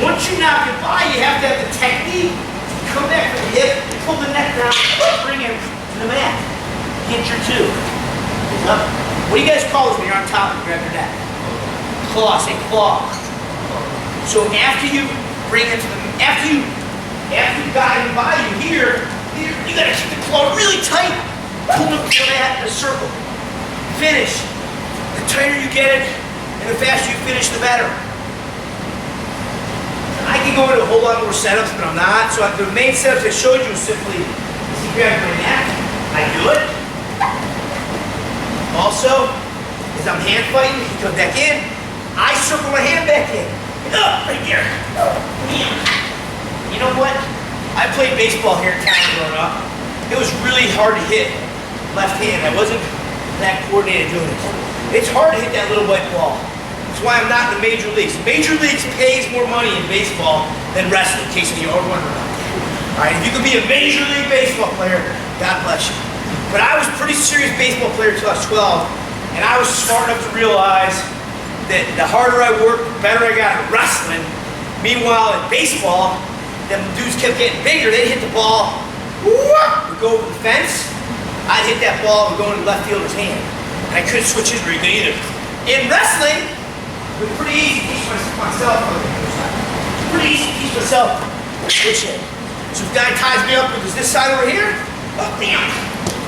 Once you knock it by, you have to have the technique to come back from the hip, pull the neck down, bring him to the mat. Get your two. Up. What do you guys call this when you're on top and grab your neck? Claw, say claw. So after you bring it to the, after you got him by you here, you gotta keep the claw really tight. Pull him to the mat in a circle. Finish. The tighter you get it, and the faster you finish, the better. I can go into a whole lot more setups, but I'm not. So the main setups I showed you was simply, he grabs my neck, I do it. Also, as I'm hand fighting, he comes back in, I circle my hand back in. Right here. You know what? I played baseball here in town growing up. It was really hard to hit left hand. I wasn't that coordinated doing it. It's hard to hit that little white ball. That's why I'm not in the major leagues. Major leagues pays more money in baseball than wrestling, in case you are wondering about that. All right, if you could be a major league baseball player, God bless you. But I was a pretty serious baseball player until I was 12, and I was smart enough to realize that the harder I worked, the better I got at wrestling, Meanwhile, in baseball, them dudes kept getting bigger. They'd hit the ball, would go over the fence. I'd hit that ball and go into the left fielder's hand. And I couldn't switch it very good either. In wrestling, it was pretty easy to teach myself. Pretty easy to teach myself switch it. So if the guy ties me up with this side over here, oh, bam,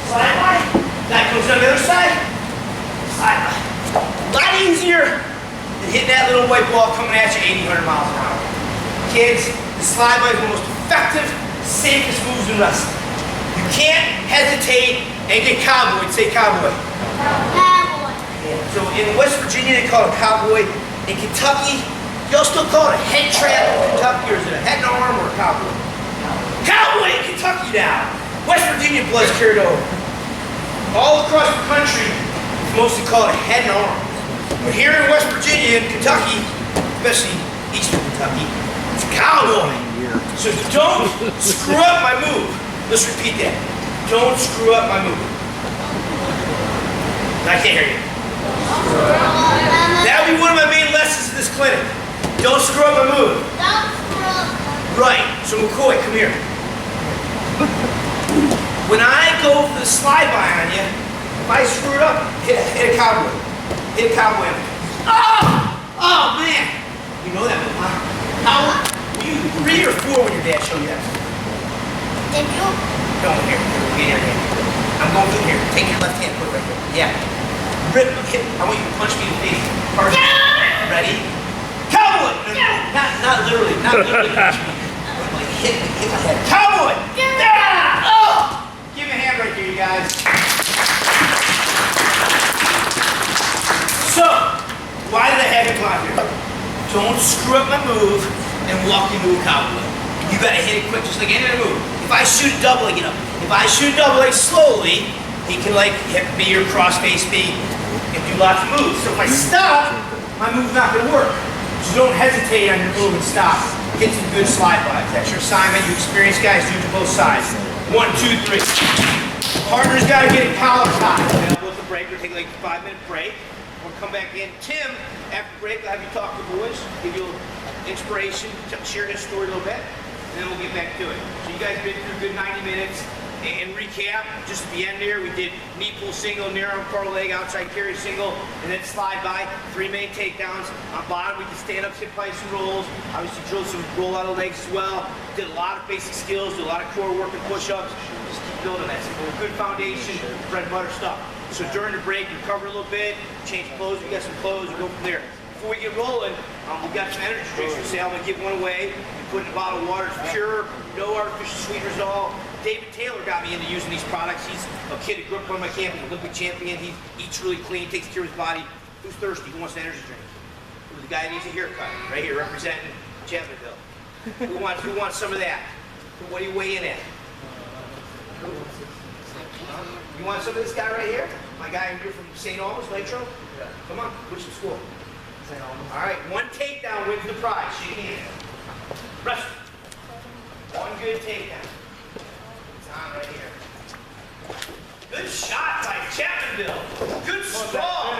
slide by. Guy comes on the other side, slide by. A lot easier than hitting that little white ball coming at you 80, 100 miles an hour. Kids, the slide by is one of the most effective, safest moves in wrestling. You can't hesitate and get cowboyed. Say cowboy. Cowboy. Yeah. So in West Virginia, they call it a cowboy. In Kentucky, y'all still call it a head trap in Kentucky, or is it a head and arm or a cowboy? Cowboy in Kentucky now. West Virginia blood's carried over. All across the country, it's mostly called a head and arm. But here in West Virginia and Kentucky, especially Eastern Kentucky, it's cowboy. So don't screw up my move. Let's repeat that. Don't screw up my move. I can't hear you. That would be one of my main lessons in this clinic. Don't screw up my move. Don't screw up. Right. So McCoy, come here. When I go for the slide by on you, if I screw it up, hit a cowboy. Hit a cowboy. Oh! Oh man! You know that move, huh? How were you 3 or 4 when your dad showed you that? Did you? Go here. Get here. I'm going through here. Take your left hand, put it right there. Yeah. Rip. Hit. I want you to punch me in the face. First. Ready? Cowboy! Not literally. Not literally punch me. Like hit my head. Cowboy! Yeah! Oh! Give me a hand right here, you guys. So, why did I have you come out here? Don't screw up my move and walk into a cowboy. You gotta hit it quick, just like any other move. If I shoot a double, I get up. If I shoot a double, slowly, he can like hit me or cross face me and do lots of moves. So if I stop, my move's not gonna work. So don't hesitate on your move and stop. Get some good slide bys. That's your assignment. You experienced guys do it to both sides. 1, 2, 3. Partner's gotta get it collar tied. We'll take a break. We'll take like a 5-minute break. We'll come back in. Tim, after break, I'll have you talk to the boys, give you inspiration, share his story a little bit, and then we'll get back to it. So you guys been through a good 90 minutes. And recap, just at the end there, we did knee pull single, near arm curl leg, outside carry single, and then slide by, 3 main takedowns. On bottom, we did stand-ups, hip fights, and rolls. Obviously drilled some roll out of legs as well. Did a lot of basic skills, did a lot of core work and push-ups. Just keep building that. So good foundation, bread and butter stuff. So during the break, we cover a little bit, change clothes, we got some clothes, we go from there. Before we get rolling, we got some energy drinks for sale. I'm gonna give one away. We put in a bottle of water. It's pure, no artificial sweeteners at all. David Taylor got me into using these products. He's a kid who grew up on my camp, an Olympic champion. He eats really clean, takes care of his body. Who's thirsty? Who wants an energy drink? Who's the guy that needs a haircut? Right here, representing Chapmanville. Who wants some of that? What are you weighing at? You want some of this guy right here? My guy here from St. Albans, Nitro? Yeah. Come on, which school? St. Albans. All right, 1 takedown wins the prize. Shake hands. Wrestle. 1 good takedown. It's on right here. Good shot by Chapmanville. Good sprawl.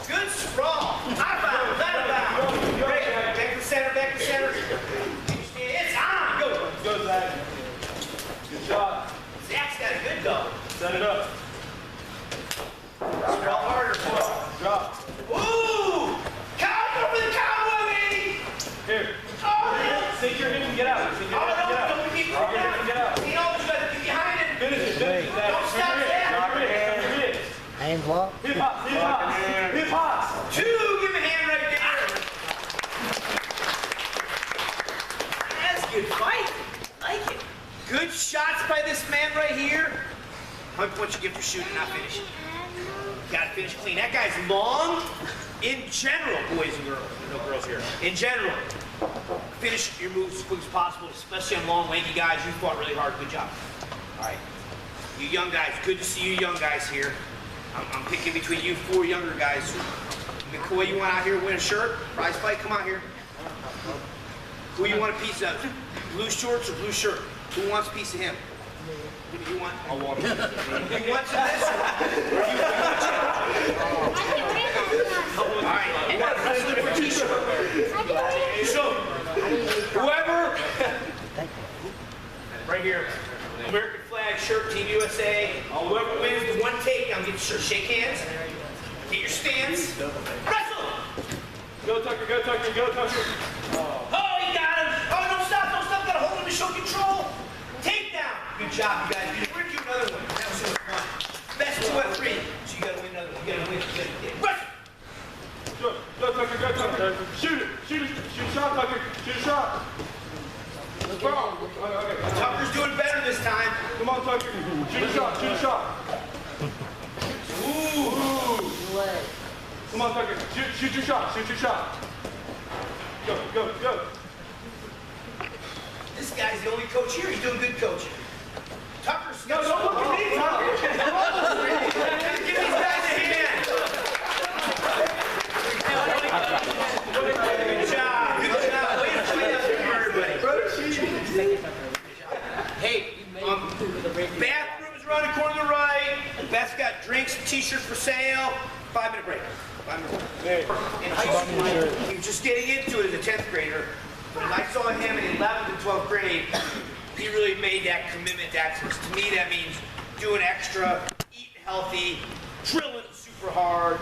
Good sprawl. Out of bounds, out of bounds. Back to the center, back to the center. It's on. Go. Go, Zach. Good shot. Zach's got a good go. Set it up. Sprawl harder. Drop. Ooh! Cowboy for the cowboy, baby! Here. Oh, Sink your hip and get out. Sink your hip and get out. don't keep Sink your hip and get out. You know, you gotta get behind it. Finish it. Finish it. Don't stop that. Hands locked. Hip hop. Hip hop. Hip hop. 2, give a hand right there. That's a good fight. Like it. Good shots by this man right here. How many points you give for shooting, not finishing? Gotta finish clean. That guy's long. In general, boys and girls, no girls here. In general, finish your moves as quick as possible, especially on long, lanky guys. You fought really hard. Good job. All right. You young guys, good to see you young guys here. I'm picking between you 4 younger guys. McCoy, you want out here to win a shirt? Prize fight? Come out here. Who you want a piece of? Blue shorts or blue shirt? Who wants a piece of him? You want? I'll walk. You want some of this? All right. You want a t-shirt? So Sure, shake hands. Get your stance. Wrestle! Go, Tucker, go, Tucker, go, Tucker. Oh, he got him. Oh, don't stop, don't stop. Gotta hold him to show control. Takedown. Good job, you guys. We're gonna do another one. That was really fun. Best 2 out of 3. So you gotta win another one. You gotta win. Wrestle! Go, Tucker, go, Tucker. Shoot it, shoot it, shoot a shot, Tucker, shoot a shot. Let's go. Okay. Tucker's doing better this time. Come on, Tucker. Shoot a shot, shoot a shot. Ooh. Come on, Tucker. Shoot your shot, shoot your shot. Go, go, go. This guy's the only coach here. He's doing good coaching. Tucker's No, don't look at me, Tucker. Give these guys a hand. Good job. Good job. Way to play out there, everybody. Hey, bathrooms around the corner to the right. Beth's got drinks and t-shirts for sale. 5-minute break. 5-minute break. And he was just getting into it as a 10th grader. But when I saw him in 11th and 12th grade, he really made that commitment to excellence. To me, that means doing extra, eating healthy, drilling super hard,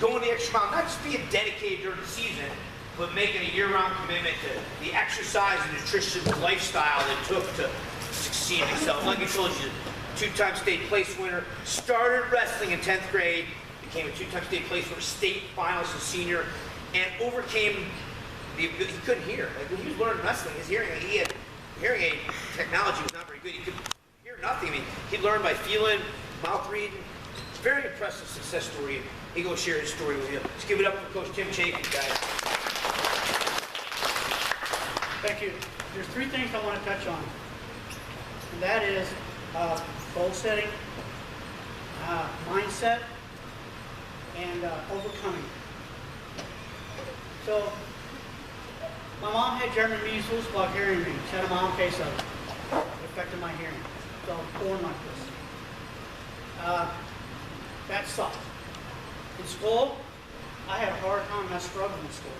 going the extra mile, not just being dedicated during the season, but making a year-round commitment to the exercise and nutrition lifestyle that took to succeed in himself. Like I told you, 2-time state place winner, started wrestling in 10th grade, became a 2-time state place winner, state finalist as senior, and overcame he couldn't hear. Like when he was learning wrestling, his hearing aid technology was not very good. He could hear nothing. I mean, he learned by feeling, mouth reading. It's a very impressive success story. He will share his story with you. Let's give it up for Coach Tim Chapin, guys. Thank you. There's 3 things I want to touch on. And that is goal setting, mindset, and overcoming. So, my mom had German measles while hearing me. She had a mild case of it. It affected my hearing. So I was born like this. That sucked. In school, I had a hard time and I struggled in school.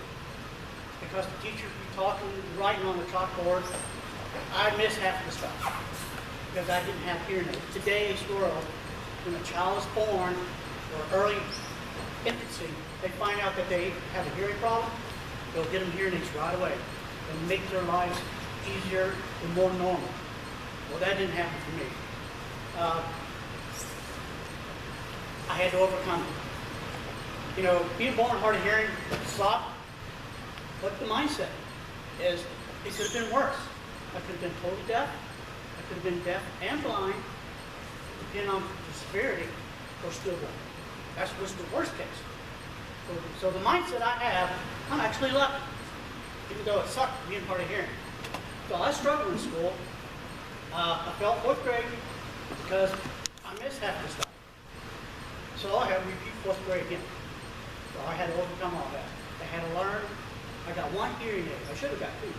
Because the teacher would be talking, writing on the chalkboard, I missed half the stuff. Because I didn't have hearing aids. Today's world, when a child is born, or early infancy, they find out that they have a hearing problem, they'll get them hearing aids right away and make their lives easier and more normal. Well, that didn't happen for me. I had to overcome it. You know, being born hard of hearing sucked, but the mindset is it could have been worse. I could have been totally deaf. I could have been deaf and blind, depending on the severity, or still blind. That was the worst case. So the mindset I have, I'm actually lucky, even though it sucked being hard of hearing. So I struggled in school. I failed 4th grade because I missed half the stuff. So I had to repeat 4th grade again. So I had to overcome all that. I had to learn. I got 1 hearing aid. I should have got 2.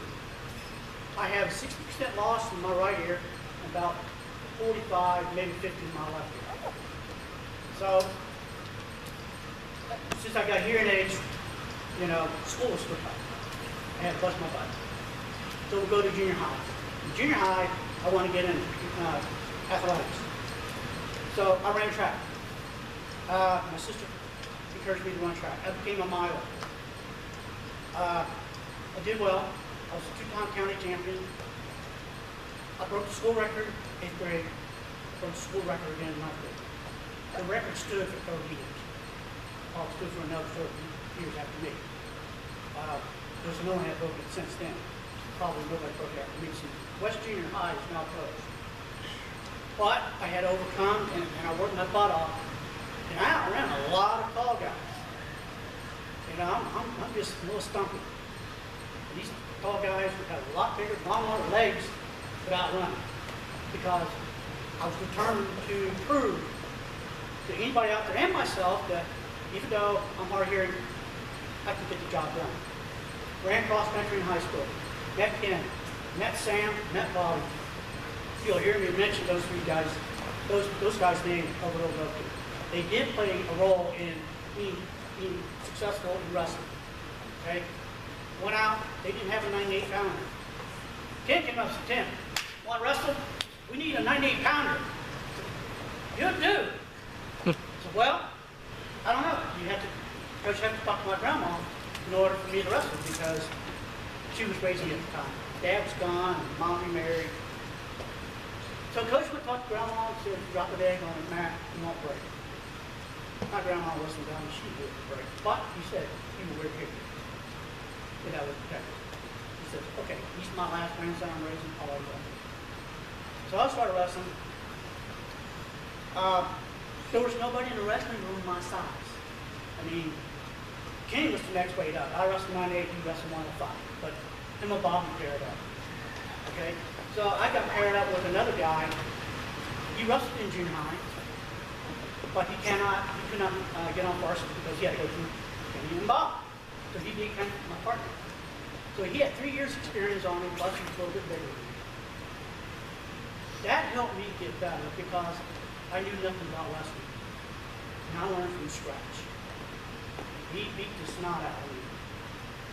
I have 60% loss in my right ear, and about 45, maybe 50 in my left ear. So since I got hearing aids, you know, school was still tough. I had to bust my butt. So we'll go to junior high. In junior high, I want to get in athletics. So I ran track. My sister encouraged me to run track. I became a miler. I did well. I was a 2-time county champion. I broke the school record 8th grade. I broke the school record again in 9th grade. The record stood for 30 years. It stood for another 30 years after me. There's no one that broke it since then. Probably nobody broke it after me. So West Junior High is now closed. But I had to overcome, and I worked my butt off. And I outran a lot of tall guys. You know, I'm just a little stumpy. These tall guys have a lot bigger, longer legs without running. Because I was determined to prove to anybody out there and myself that even though I'm hard of hearing, I can get the job done. Ran cross country in high school. Met Ken, met Sam, met Bobby. You'll hear me mention those 3 guys, those guys' names over and over again. They did play a role in being successful in wrestling. Okay? Went out, they didn't have a 98-pounder. Ken came up and said, Tim, want to wrestle? We need a 98-pounder. You do. So said, well, I don't know. Coach had to talk to my grandma in order for me to wrestle because she was raising me at the time. Dad was gone, and Mom remarried. So Coach would talk to Grandma and said, drop an egg on it, Matt, you won't break. My grandma wasn't down, she would break. But he said, you will wear here. And I was protected. He said, okay, he's my last grandson I'm raising, all I got. So I started wrestling. There was nobody in the wrestling room my size. I mean, Kenny was the next weight up. I wrestled 98, he wrestled 105. But him and Bob were paired up. Okay? So I got paired up with another guy. He wrestled in junior high, but he could not get on varsity because he had to go through Kenny and Bob. So he became my partner. So he had 3 years experience on him, plus he was a little bit bigger than me. That helped me get better because I knew nothing about wrestling. And I learned from scratch. He beat the snot out of me.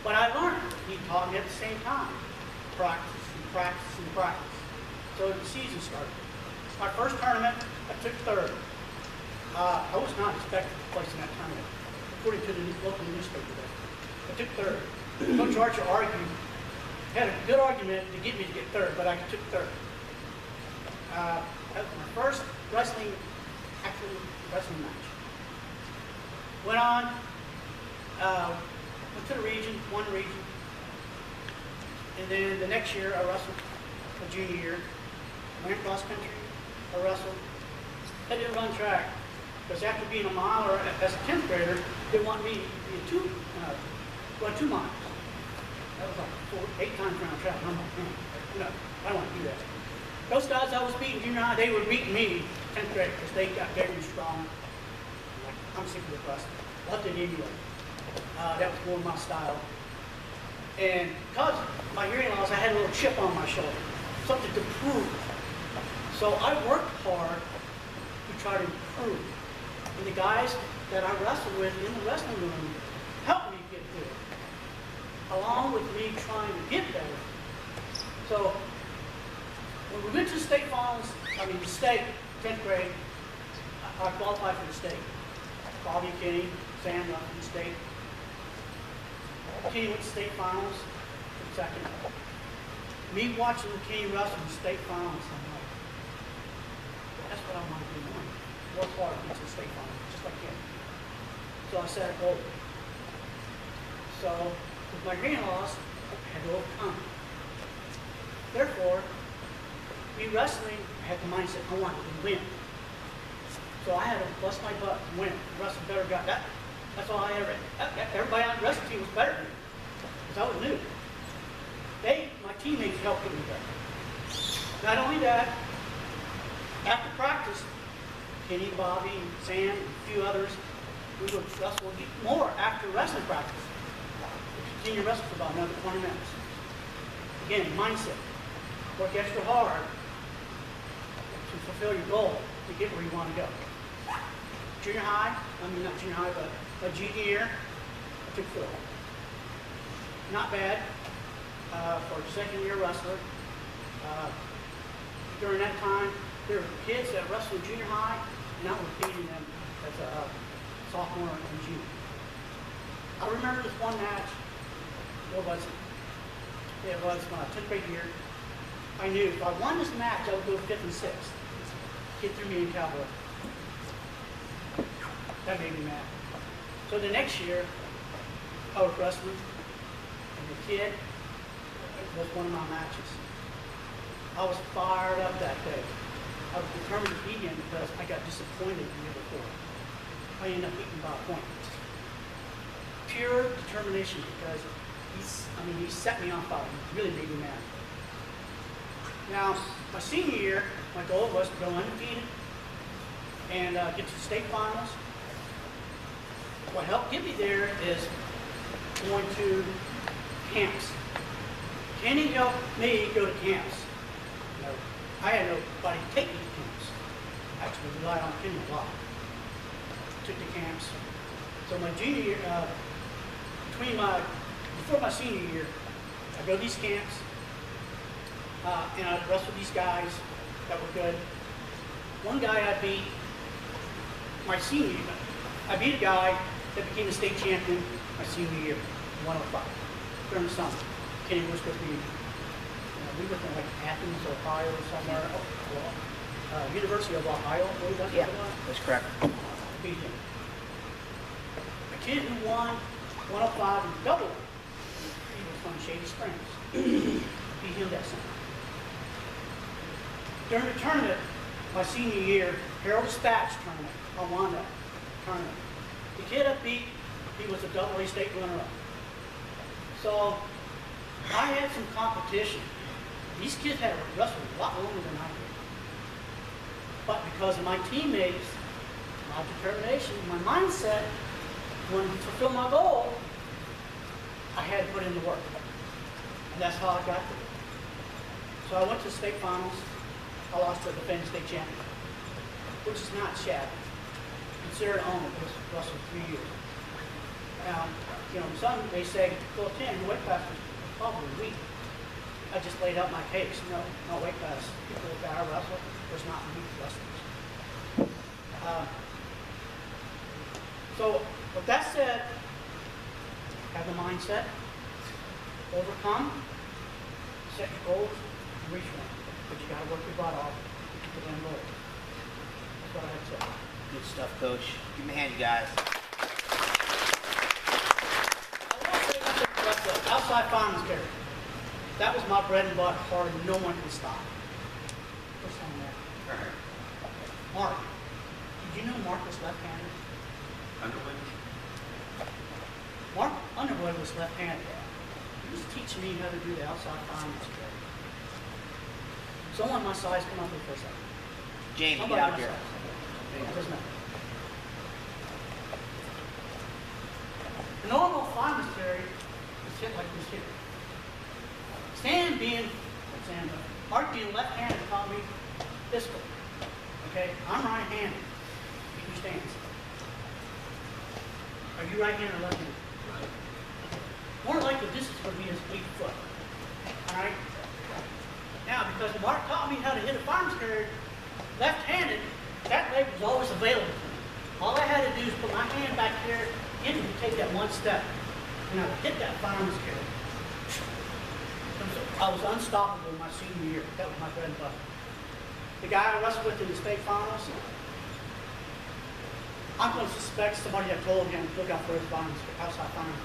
But I learned. He taught me at the same time. Practice and practice and practice. So the season started. My first tournament, I took third. I was not expected to place in that tournament, according to the local newspaper there. I took third. Coach Archer had a good argument to get me to get third, but I took third. That was my first wrestling match. Went on, went to the region, won the region. And then the next year I wrestled a junior year. Ran cross country, I wrestled. I didn't run track. Because after being a miler as a 10th grader, they wanted me to run 2 miles. That was like 8 times round track. And I'm like, no, I don't want to do that. Those guys I was beating junior high, they were beating me 10th grade because they got bigger and strong. I'm sick of the wrestling. Loved it anyway. That was more my style. And because of my hearing loss, I had a little chip on my shoulder, something to prove. So I worked hard to try to improve. And the guys that I wrestled with in the wrestling room helped me get good, along with me trying to get better. So when we went to the state finals, the state, 10th grade, I qualified for the state. Bobby, Kenny, Sam went to the state. Kenny went to state finals, second. Me watching Kenny wrestle in the state finals, I'm like, that's what I want to do more. Work hard to get to the state finals, just like Kenny. So I set a goal. So with my hearing loss, I had to overcome it. Therefore, me wrestling, I had the mindset I wanted to win. So I had to bust my butt and win. Wrestle better guy. That's all I ever. Everybody on the wrestling team was better than me because I was new. My teammates helped me better. Not only that, after practice, Kenny, Bobby, Sam, and a few others, we would wrestle more after wrestling practice. We continue to wrestle for about another 20 minutes. Again, mindset. Work extra hard to fulfill your goal to get where you want to go. Junior high, not junior high, but a junior year, I took 4. Not bad for a second-year wrestler. During that time, there were kids that wrestled junior high, and I was beating them as a sophomore and junior. I remember this one match. What was it? It was my 10th grade year. I knew if I won this match, I would go 5th and 6th. Kid threw me in cowboy. That made me mad. So the next year, I was wrestling, and the kid was one of my matches. I was fired up that day. I was determined to beat him because I got disappointed the year before. I ended up beating by a point. Pure determination because he set me on fire. He really made me mad. Now, my senior year, my goal was to go undefeated and get to the state finals. What helped get me there is going to camps. Kenny helped me go to camps. I had nobody to take me to camps. I actually relied on Kenny a lot. Took the camps. So my junior year, before my senior year, I go to these camps. And I wrestled these guys that were good. One guy I beat, my senior year. I beat a guy that became a state champion my senior year, 105, during the summer. Kenny Whisker beat. We were from like Athens, Ohio, somewhere. University of Ohio, I believe that's what it was. That's correct. Beat him. A kid who won 105 and double, he was from Shady Springs. Beat him that summer. During the tournament, my senior year, Harold Spatz tournament, I won that tournament. The kid I beat, he was a double A state runner-up. So I had some competition. These kids had wrestled a lot longer than I did. But because of my teammates, my determination, my mindset, wanted to fulfill my goal, I had to put in the work. And that's how I got there. So I went to state finals. I lost to a defending state champion, which is not shabby. Consider it only because I wrestled 3 years. Some may say, well, 10, your weight class was probably weak. I just laid out my case. No weight class. People that I wrestle, there's not weak wrestlers. So, with that said, have the mindset, overcome, set your goals, and reach one. But you got to work your butt off to get to the end goal. That's what I had to say. Good stuff, Coach. Give me a hand, you guys. Outside fireman's carry. That was my bread and butter, hard, no one can stop. First time there. Mark. Did you know Mark was left-handed? Underwood? Mark Underwood was left-handed. He was teaching me how to do the outside fireman's carry. Someone my size come up with for a second. James, get Somebody out my here. size. It doesn't matter. The normal fireman's carry is hit like this here. Stan being, Mark being left-handed taught me this way. Okay, I'm right-handed. You stand. Are you right-handed or left-handed? Right. More likely this is going to be his weak foot. All right. Now, because Mark taught me how to hit a fireman's carry left-handed, that leg was always available to me. All I had to do is put my hand back there and take that one step, and I would hit that fireman's carry. I was unstoppable in my senior year. That was my bread and butter. The guy I wrestled with in the state finals, I'm going to suspect somebody had told him, look out for his outside fireman's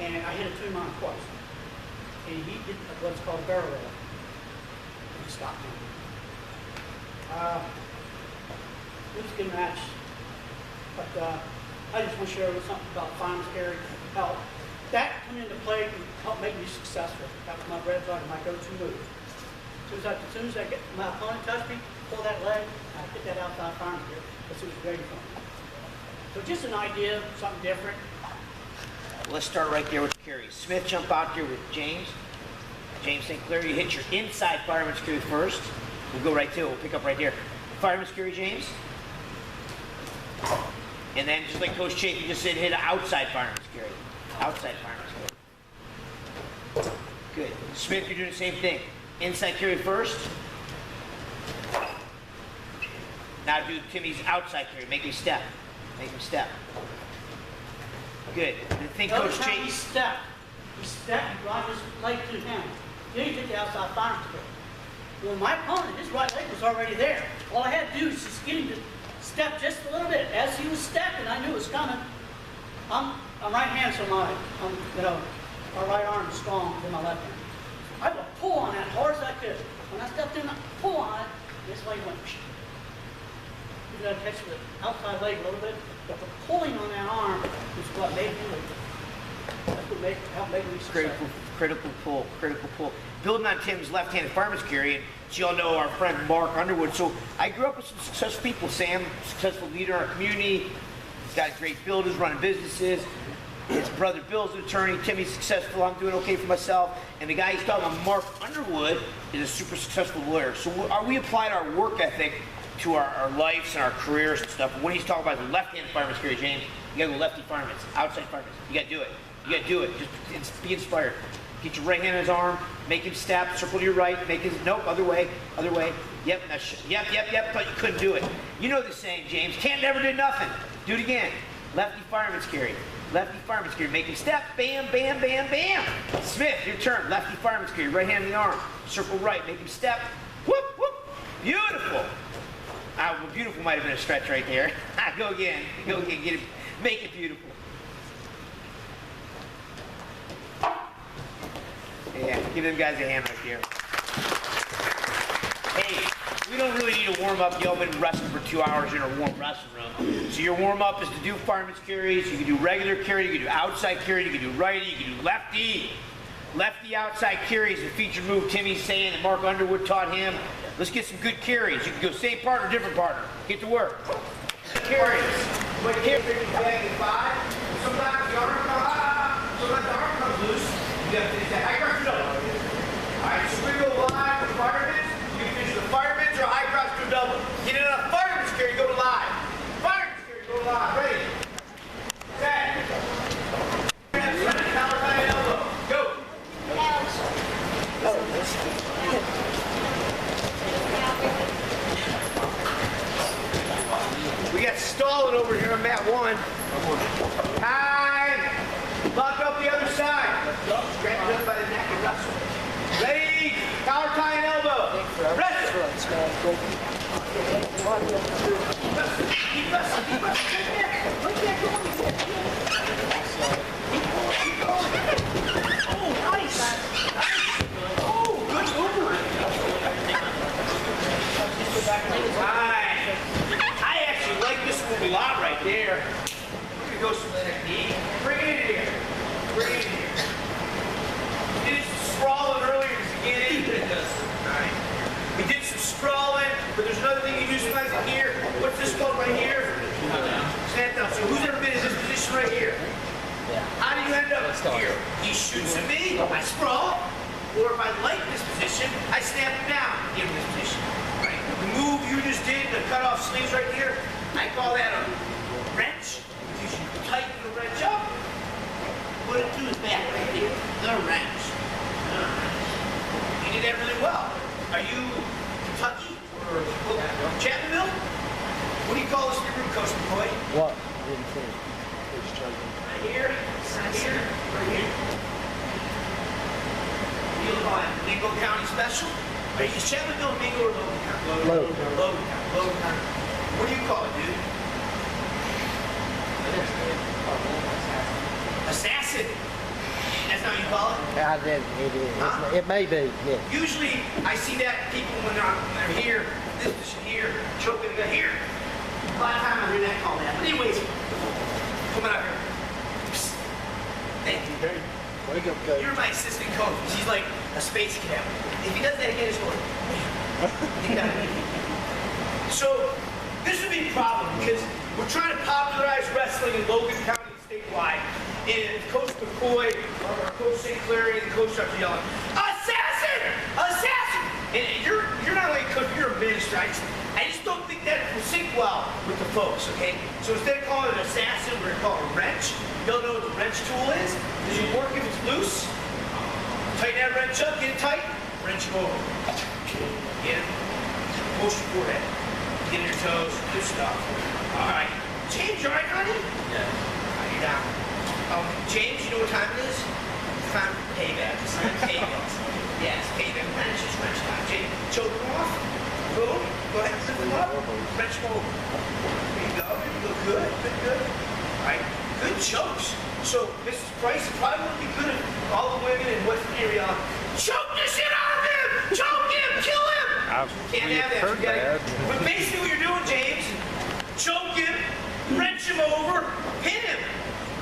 carry. And I hit it to him on twice. And he did what's called a barrel roll. And he stopped him. It was a good match. But I just want to share something about fireman's carry. How that come into play and help make me successful. That was my bread and butter, my go-to move. As soon as I get my opponent touch me, pull that leg, I hit that outside fireman's carry. That's what it's ready for me. So just an idea, something different. Let's start right there with carry. Smith, jump out here with James. James St. Clair, you hit your inside fireman's carry first. We'll go right to it. We'll pick up right here. Fireman's carry, James. And then, just like Coach Chafee just said, hit an outside fireman's carry. Outside fireman's carry. Good. Smith, you're doing the same thing. Inside carry first. Now do Timmy's outside carry. Make him step. Make him step. Good. And think Coach Notice how he Chafee. stepped. He stepped, he brought his leg to him. Then he took the outside fireman's carry. Well, my opponent, his right leg was already there. All I had to do was just get him to step just a little bit. As he was stepping, I knew it was coming. I'm right-handed, so my right arm is strong than my left hand. I would pull on that as hard as I could. When I stepped in, I pull on it. This way went. You got to catch the outside leg a little bit, but the pulling on that arm is what made me. That's what helped make me successful. Critical pull. Building on Tim's left-handed fireman's carry, and so you all know our friend Mark Underwood. So I grew up with some successful people. Sam, successful leader in our community. He's got great builders, running businesses. His brother Bill's an attorney. Timmy's successful. I'm doing okay for myself. And the guy he's talking about, Mark Underwood, is a super successful lawyer. So we applied our work ethic to our lives and our careers and stuff. But when he's talking about the left-handed fireman's carry, James, you got to go lefty fireman's, outside fireman's. You got to do it. You got to do it. Just be inspired. Get your right hand on his arm, make him step, circle to your right, make his, nope, other way. Yep, yep, thought you couldn't do it. You know the saying, James, can't never do nothing. Do it again. Lefty fireman's carry. Make him step, bam, bam, bam, bam. Smith, your turn. Lefty fireman's carry, right hand on the arm. Circle right, make him step. Whoop, whoop. Beautiful. Well, beautiful might have been a stretch right there. Go again, get it, make it beautiful. Yeah, give them guys a hand right there. Hey, we don't really need a warm-up. Y'all been wrestling for 2 hours in a warm wrestling room. So your warm-up is to do fireman's carries. You can do regular carry, you can do outside carry, you can do righty, you can do lefty. Lefty outside carries, a feature move Timmy's saying that Mark Underwood taught him. Let's get some good carries. You can go same partner, different partner. Get to work. Carries. When carries back at 5, sometimes the arm comes loose. You have to finish that high cross double. Alright, so we go live with firemen. You can finish the firemen or high cross to double. Get it on a fireman's carry, go to live. Fireman's carry, go to live. Ready? Set. Collar tie and elbow. Go. We got stalling over here on mat 1. Time. Lock up the other side. Grab it up by the neck and wrestle. Ready? Collar tie and elbow. Wrestle. Keep wrestling. Keep wrestling. Right there. Keep going. Oh, nice. Oh, good move. I actually like this move a lot right there. We're going to go some technique. Bring it in here. Bring it in here. We did some sprawling earlier at the beginning. Alright. We did some sprawling, but there's another thing you do sometimes in here. What's this called right here? Snap down. So who's ever been in this position right here? How do you end up here? He shoots at me, I sprawl, or if I like this position, I snap him down, get him in this position. Right? The move you just did, the cut off sleeves right here, I call that a wrench. You should tighten the wrench up, put it to his back right here. The wrench. You did that really well. Are you Kentucky or Chapmanville? What do you call this in your room, Coach McCoy? What? I didn't finish. Right here, right here, right here. You live on Mingo County Special? Are you Chapmanville, Mingo, or Logan County? Logan County. What do you call it, dude? Assassin. That's not what you call it? I didn't. It is. Huh? It may be. Yeah. Usually, I see that people when they're here, this position here, choking the here. A lot of times I hear that called that. But anyways, coming up here. Psst. Thank you. Wake up, coach. You're my assistant coach. He's like a space cadet. If he does that again, it's going. So this would be a problem because we're trying to popularize wrestling in Logan County statewide. And Coach McCoy or Coach St. Clair and Coach starts yelling, "Assassin! Assassin!" And you're not only a coach, you're a minister. I just don't think that will sync well with the folks, okay? So instead of calling it an assassin, we're going to call it a wrench. You'll know what the wrench tool is. Because you work if it's loose. Tighten that wrench up, get it tight, wrench it over. Get it. Push your forehead. Get in your toes, good stuff. All right. James, you all right, honey? Yeah. All right, you're down. James, you know what time it is? It's time for payback. It's time for payback. Yes, payback. Wrench is wrench time. James, choke them off. Boom. Go ahead and lift them up. Wrench them over. There you go. There you go. Good. Good, good. All right. Good chokes. So, Mrs. Price, it probably wouldn't be good if all the women in Western area choke the shit out of him! Choke him! Kill him! Can't have that. You gotta, but basically what you're doing, James, choke him, wrench him over, hit him.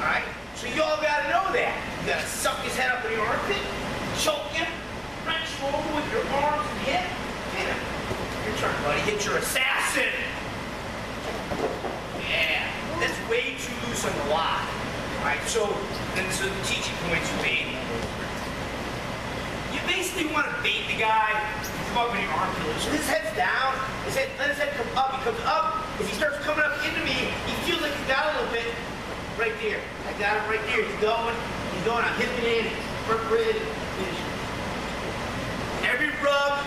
All right? So you all gotta know that. You gotta suck his head up in your armpit, choke him, wrench him over with your arms and hit him. Your turn, buddy. Hit your assassin. Yeah. That's way too loose on the line. Alright, so the teaching points you made. You basically want to bait the guy, come up in your armpit. So his head's down, let his head come up. He comes up, if he starts coming up into me, he feels like he's got a little bit right there. I got him right there. He's going, I'm hipping in. front rib, finish. Every rub,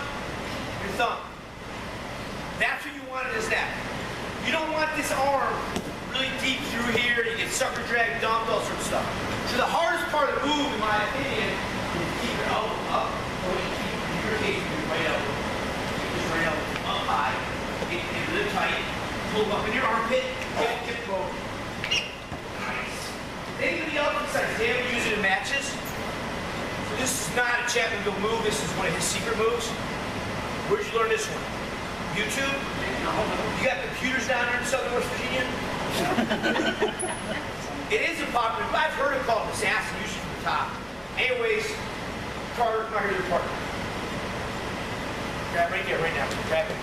your thumb. That's what you want in this neck. You don't want this arm really deep through here, you get sucker drag, dumped, all sorts of stuff. So the hardest part of the move, in my opinion, is to keep your elbow up, or you keep your case with your right elbow. Keep this right elbow up high, get really tight, pull up in your armpit, get going. Nice. Then to the other side, they don't use it in matches. So this is not a Chattanooga move, this is one of his secret moves. Where'd you learn this one? YouTube? You got computers down there in Southern West Virginia? It is a popular, I've heard it called assassin, usually from the top. Anyways, Carter, come out here to the partner. Grab right there, right now. Grab him.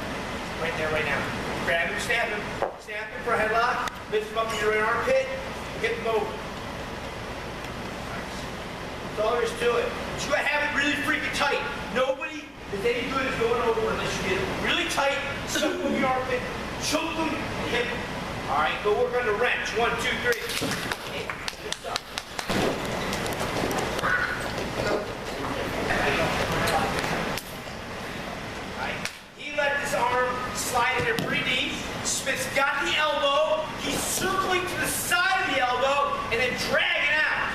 Right there, right now. Grab him, stab him. Stab him for a headlock. Lift him up in your right armpit. Get him over. Nice. That's all there is to it. But you gotta have it really freaking tight. Nobody is any good at going over unless you get it really tight, stuff with your armpit, choke them, and hit them. All right, go work on the wrench. 1, 2, 3. Hey, good stuff. Alright. He let this arm slide in there pretty deep. Smith's got the elbow. He's circling to the side of the elbow and then dragging out.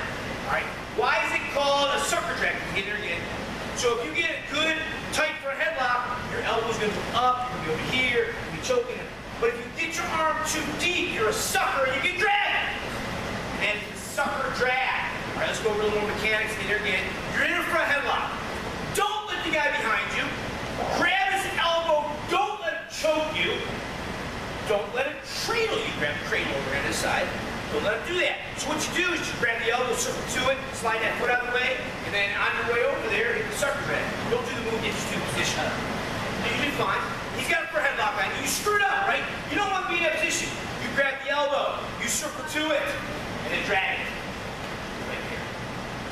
Alright. Why is it called a sucker drag? Get there again. So if you get it good, tight for a headlock, your elbow's gonna go up, you're gonna be over here, you're gonna be choking it. But if you get your arm too deep, you're a sucker and you get dragged. And it's a sucker drag. All right, let's go over a little more mechanics. Get there again. You're in a front headlock. Don't let the guy behind you. Grab his elbow. Don't let him choke you. Don't let him cradle you. Grab the cradle over on this side. Don't let him do that. So what you do is you grab the elbow, circle to it, slide that foot out of the way, and then on your way over there, hit the sucker drag. Don't do the move, get your position. You'll be fine. He's got a front headlock on you. You screwed up, right? You don't want to be in that position. You grab the elbow, you circle to it, and then drag it. Right here.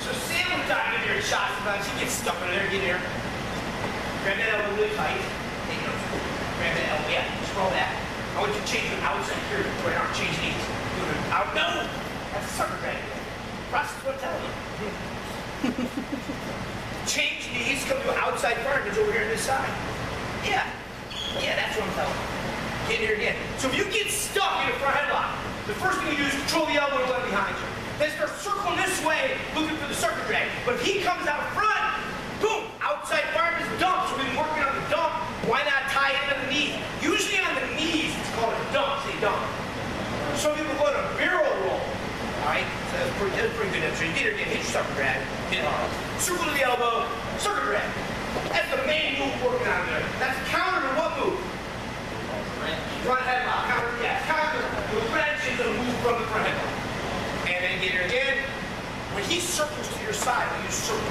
So Sam will dive in there and shot sometimes. He gets stuck in there, get in there. Grab that elbow really tight. Take it up. Grab that elbow, yeah, scroll back. I want you to change it outside here. Right arm, change knees. Do it out. No! That's a sucker drag. Process what I'm telling you. Change knees, come to an outside partners over here on this side. Yeah. Yeah, that's what I'm telling you. Get in here again. So if you get stuck in a front headlock, the first thing you do is control the elbow and let behind you. Then start circling this way, looking for the sucker drag. But if he comes out front, boom, outside partners dump. So we've been working on the dump. Why not tie it on the knees? Usually on the knees, it's called a dump. Say dump. Some people go to a barrel roll. Alright? So that's pretty good. So you get her, hit your sucker drag, hit it hard. Circle to the elbow, sucker drag. That's the main move working on there. That's counter to what move? Front headlock. Counter, yeah. Counter. The wrench is a move from the front headlock. And then get her again. When he circles to your side, when you circle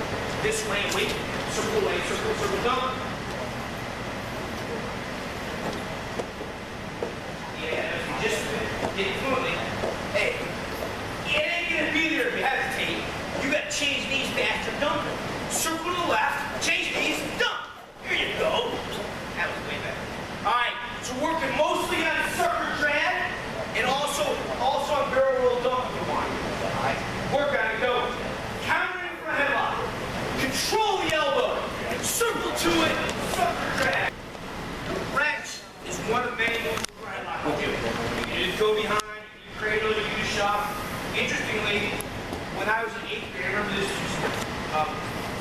this way, wait, circle away, circle, circle, dump. Yeah, if you just get it fluently. Hey, it ain't gonna be there if you hesitate. You gotta change knees faster, dump it. Circle to the left, change knees, dump. Here you go. That was way better. Alright, so working mostly on sucker drag and also on barrel roll dump if you want. Alright, work on it, go. Countering for a headlock. Control the elbow. Circle to it, sucker drag. Wrench is one of the main moves for a headlock we do. You can just go behind, you can cradle, you can shove. Interestingly, when I was in 8th grade, I remember this,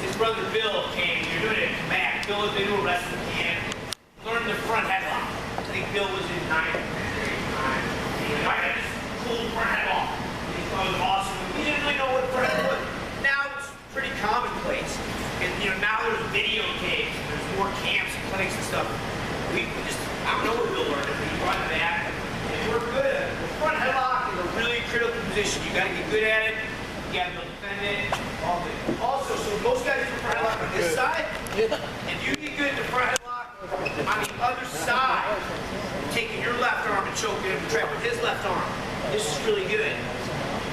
his brother Bill came, you're doing it back. Bill had been to a wrestling camp, learned the front headlock. I think Bill was in 9th grade. I got this cool front headlock. He thought it was awesome. He didn't really know what front headlock was. Now it's pretty commonplace. And now there's video games, and there's more camps and clinics and stuff. We just, I don't know where Bill learned it, but he brought it back. And we're good at it. The front headlock is a really critical position. You gotta get good at it. You gotta be able to defend it. All good. Also, so most guys do the front headlock on this side. If you get good at the front headlock on the other side, taking your left arm and choking him, trap with his left arm. This is really good.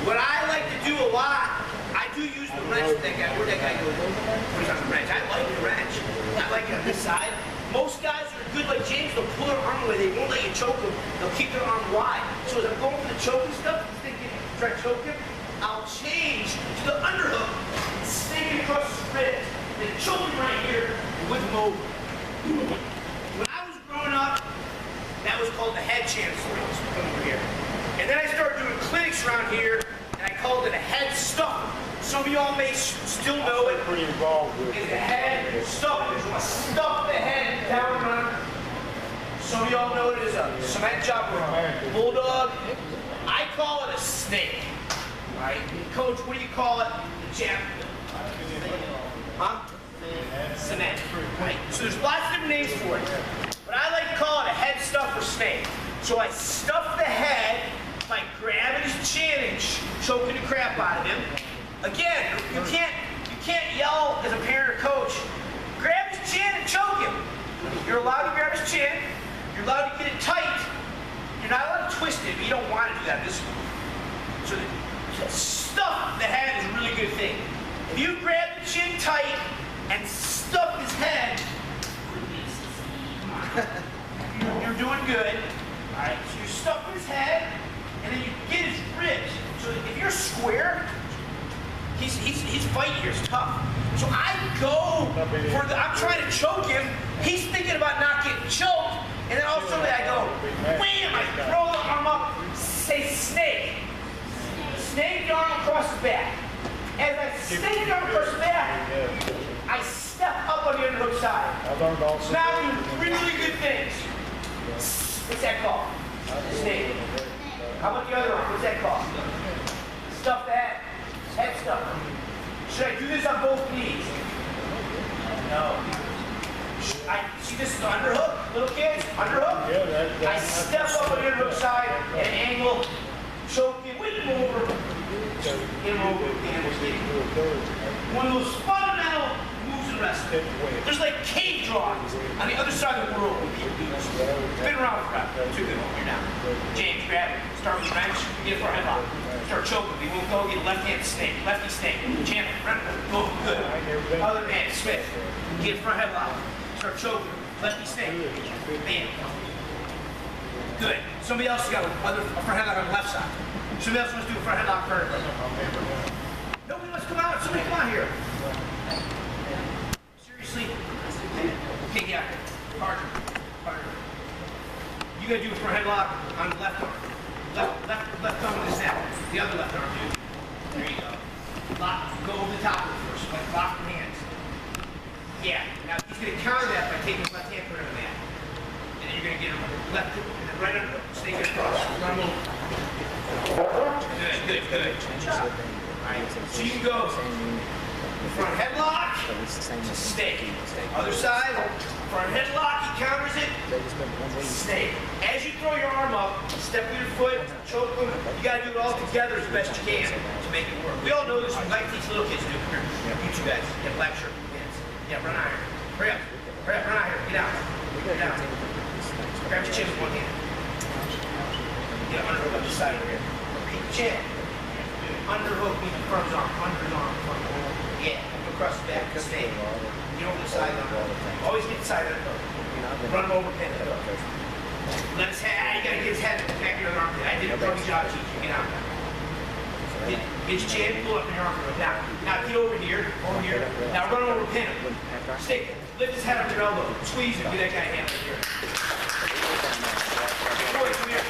What I like to do a lot, I do use the wrench with that guy. Where'd that guy go? When he's on the wrench. I like the wrench. I like it on this side. Most guys that are good like James, they'll pull their arm away. They won't let you choke them. They'll keep their arm wide. So as I'm going for the choking stuff, thinking, try to choke him, I'll change to the underhook, sink him y'all may still know it. Pretty involved with Is the head stuff. You want to stuff the head down around. Some of y'all know it as a cement job or a bulldog. I call it a snake. Right? Coach, what do you call it? The champ. Huh? Cement. Right? So there's lots of different names for it. But I like to call it a head stuff or snake. So I stuff the head by grabbing his chin and choking the crap out of him. Again, you can't yell as a parent or coach, grab his chin and choke him. You're allowed to grab his chin, you're allowed to get it tight, you're not allowed to twist it, but you don't want to do that this way. So stuff the head is a really good thing. If you grab the chin tight and stuff his head, you're doing good. Alright, so you stuff his head, and then you get his ribs. So if you're square, his fight here is tough. So I go for I'm trying to choke him, he's thinking about not getting choked, and then all of a sudden I go, wham, I throw the arm up, say snake. Snake the arm across the back. As I snake the arm across the back, I step up on the underhook side. Now do three really good things. What's that called? Snake. How about the other one? What's that called? Stuff that. Head stuff. Should I do this on both knees? No. See this is the underhook? Little kids? Underhook? Yeah, I step up on the underhook side at an angle, choke him, whip him over. Him over, one of those fundamental moves in wrestling. There's like cave drawings on the other side of the world where people do this. It's been around forever. Too good here now. James, grab it. Start with the wrench. Get it for a headlock. Start choking. We won't go get left hand snake. Lefty snake. Champ. Run. Go. Good. Other man. Smith. Get it for a headlock. Start choking. Lefty snake. Bam. Good. Somebody else has got a front headlock on the left side. Somebody else wants to do a front headlock vertical. Nobody wants to come out. Somebody come out here. Seriously? Okay, yeah. Harder. You gotta do a front headlock on the left arm. Left arm with the snap. The other left arm, dude. There you go. Go over the top of it first. Like lock your hands. Yeah. Now he's gonna counter that by taking his left hand, put it on the mat. And then you're gonna get him left, and then right under, snake it across. Run him over. Good. Alright, so you can go front headlock, snake. Other side, front headlock, he counters it, snake. As you throw your arm up, step with your foot, choke him, you gotta do it all together as best you can to make it work. We all know this, we like to teach little kids to do it. Here, you two guys, get black shirt, hands. Yeah, run out here. Hurry up, run out here, get out. Grab your chin with one hand. Yeah, underhook up the side over here. Chin. Underhook means the front arm, front arm. Yeah, across the back, snake. Get over the side underhook. Always get the side underhook. Run him over, pin it. Let his head, you gotta get his head back in your armpit. I did a pretty job teaching. Get out. Get your chin, pull up in your armpit. Now get over here. Now run over, pin him. Stick it. Lift his head up your elbow. Squeeze him. Get that guy hand right here. Boy, come here.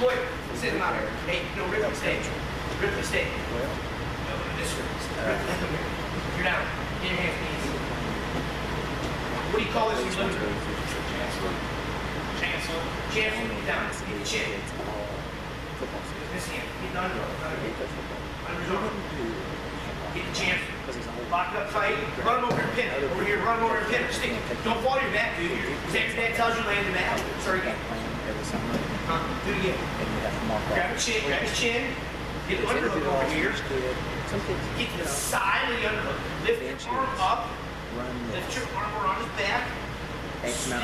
Boy, sit him out here. Hey, no, rip the stage. Rip the stage. No, this way. You're down. Get your hands knees. What do you call this in your living room? Chancel. Get down. Get the chin. This hand. Get the underhook. Under his arm. Get the chancel. Lock it up tight. Run him over here, pin it. Over here, run him over here, pin it. Stick it. Don't fall to your mat, dude. Your dad tells you land the mat. Sorry, again. Do it again. Grab his chin. Get the underhook over here. Get to the side of the underhook. Lift your arm up. Lift your arm around his back.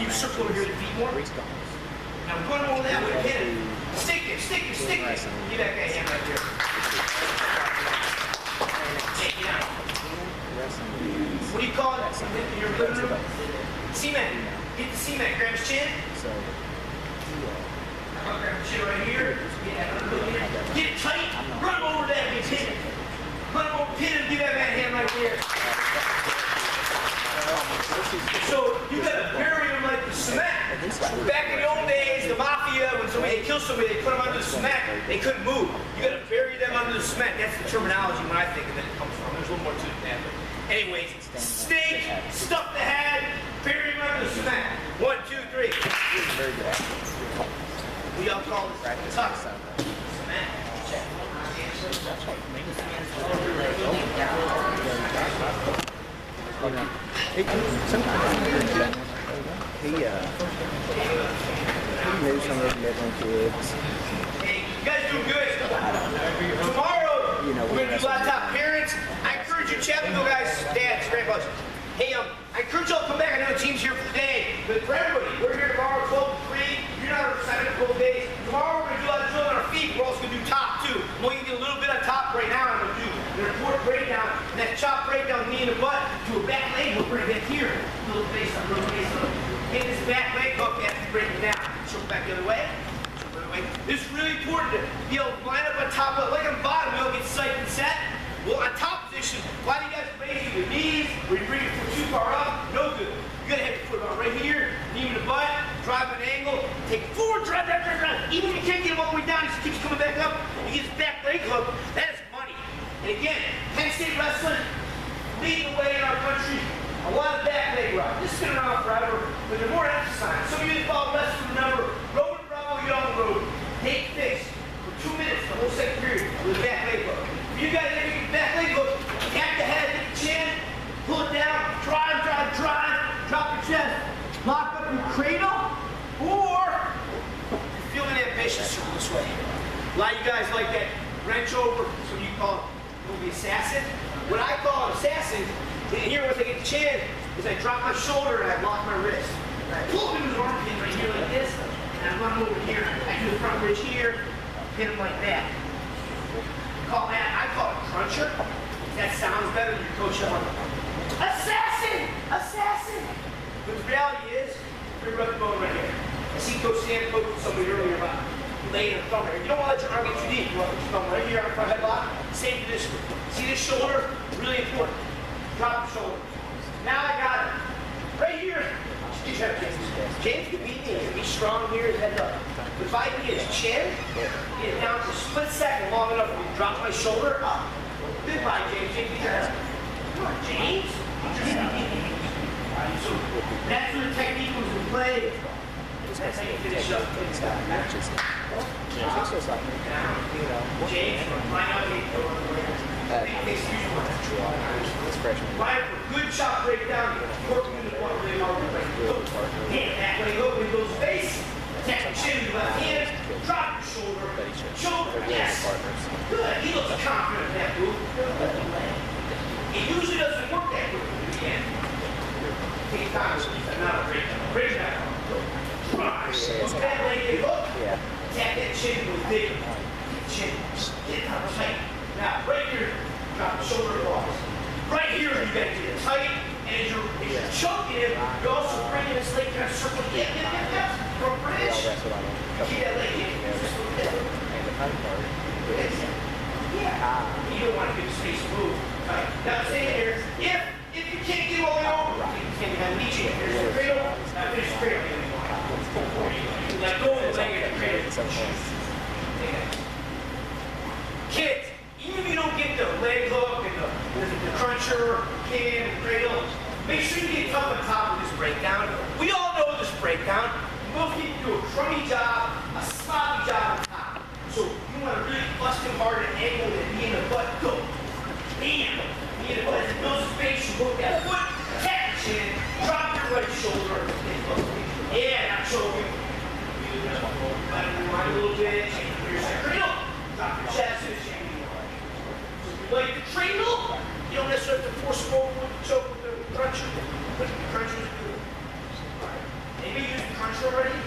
You circle over here to feet more. Now run over that way, pin it. Stick it. Give that guy a hand right here. Take it out. What do you call it in your living room? Cement. Get the cement. Grab his chin. Grab his chin right here. Get it tight. Run over that and pin it. Run over, pin it, give that man a hand right there. So you gotta bury him like the cement. Back in the old days, the mafia, when somebody killed somebody, they put them under the cement. They couldn't move. You gotta bury them under the cement. That's the terminology when I think of it comes from. Anyways, snake, stuff the head, bury him under the cement. 1, 2, 3. Very good. We all call this tuck. Cement. You know, sometimes he knew some of the Midland kids. Hey, you guys doing good. Tomorrow, we're going to do laptop parents. I encourage you, Chapel guys, dads, grandpas. Hey, I encourage y'all to come back. I know the team's here for today, but for everybody, we're here tomorrow, 12 to 3. You're not excited for 12 days. Tomorrow, we're going to do a lot of drilling on our feet. We're also going to do top, too. I'm only going to get a little bit on top right now. I'm going to do the report breakdown, and that chop breakdown, knee in the butt, to a back leg hook right back here. Little face up, little face up. Hit this back leg hook after you break it down. Show back the other way. This is really important to be able to line up on top of it. Like on the bottom, we all get psyched and set. Well, on top position, why do you guys raise your knees where you bring your foot too far up? No good. You gotta have your foot on right here, knee in the butt, drive an angle, take forward, drive. Even if you can't get him all the way down, he just keeps coming back up. He gets back leg hook. That is money. And again, Penn State wrestling leading the way in our country. A lot of back leg rock. This has been around forever, but they're more emphasized. Some of you that follow wrestling remember. Get on the road, take fix for 2 minutes, the whole second period, with a back leg hook. If you guys ever get back leg hook, tap the head, hit the chin, pull it down, drive, drop your chest, lock up your cradle, or if you're feeling ambitious, circle this way. A lot of you guys like that wrench over, so you call it movie assassin. What I call an assassin, and here once I get the chin, is I drop my shoulder and I lock my wrist. And I pull him in his armpit right here like this. And I run over here, I do the front bridge here, hit him like that. I call it cruncher. That sounds better than your coach yelling, assassin! But the reality is, we're rub the bone right here. I see Coach Sam coach somebody earlier about laying a thumb right here. You don't want to let your arm get too deep. You want to put your thumb right here on the front headlock. Same position. See this shoulder? Really important. Drop the shoulder. Now I got it. Right here. James can beat me. He's strong here, his head up. But if I can get his chin, get it down for a split second long enough to drop my shoulder up. Goodbye, James. James, get your head up. Come on, James. So that's where the technique was in play. That's how you finish up. James, line up. Line up a good chop breakdown. Work through the one really hard. Hand that way, hook with those face. Attack the chin with the left hand. Drop your shoulder. Shoulder, yes. Good. He looks confident in that move. It usually doesn't work that quickly at the end. Take time. Another breakdown. Breakdown. Hook that leg and hook. Attack that chin with big. Chin. Get it out tight. Now, right here, drop the shoulder across. Right here, you gotta get it tight, and as you're choking him, you're also bringing this leg kind of circle. From bridge. Keep that leg in. You don't want to give space to move. Right. Now, stay here. If you can't get all the way over, you can have knee change. Here's the cradle. Now, finish the cradle. Let go of the leg at the cradle. Kids, even if you don't get the leg hook and the cruncher, pin, and cradle, make sure you get up on top of this breakdown. We all know this breakdown. Most people do a crummy job, a sloppy job on top. So you want to really bust him hard and angle that knee in the butt. Go. Bam. Knee in the butt. As it builds space, you hook that foot, tap the chin, drop your right shoulder, and hook. Yeah, not choking. Let him rewind a little bit. Change your cradle. Drop your chest and change. Like the cradle, you don't necessarily have to force him over with the choke with the cruncher. But the cruncher is good. Alright. Anybody use the cruncher already?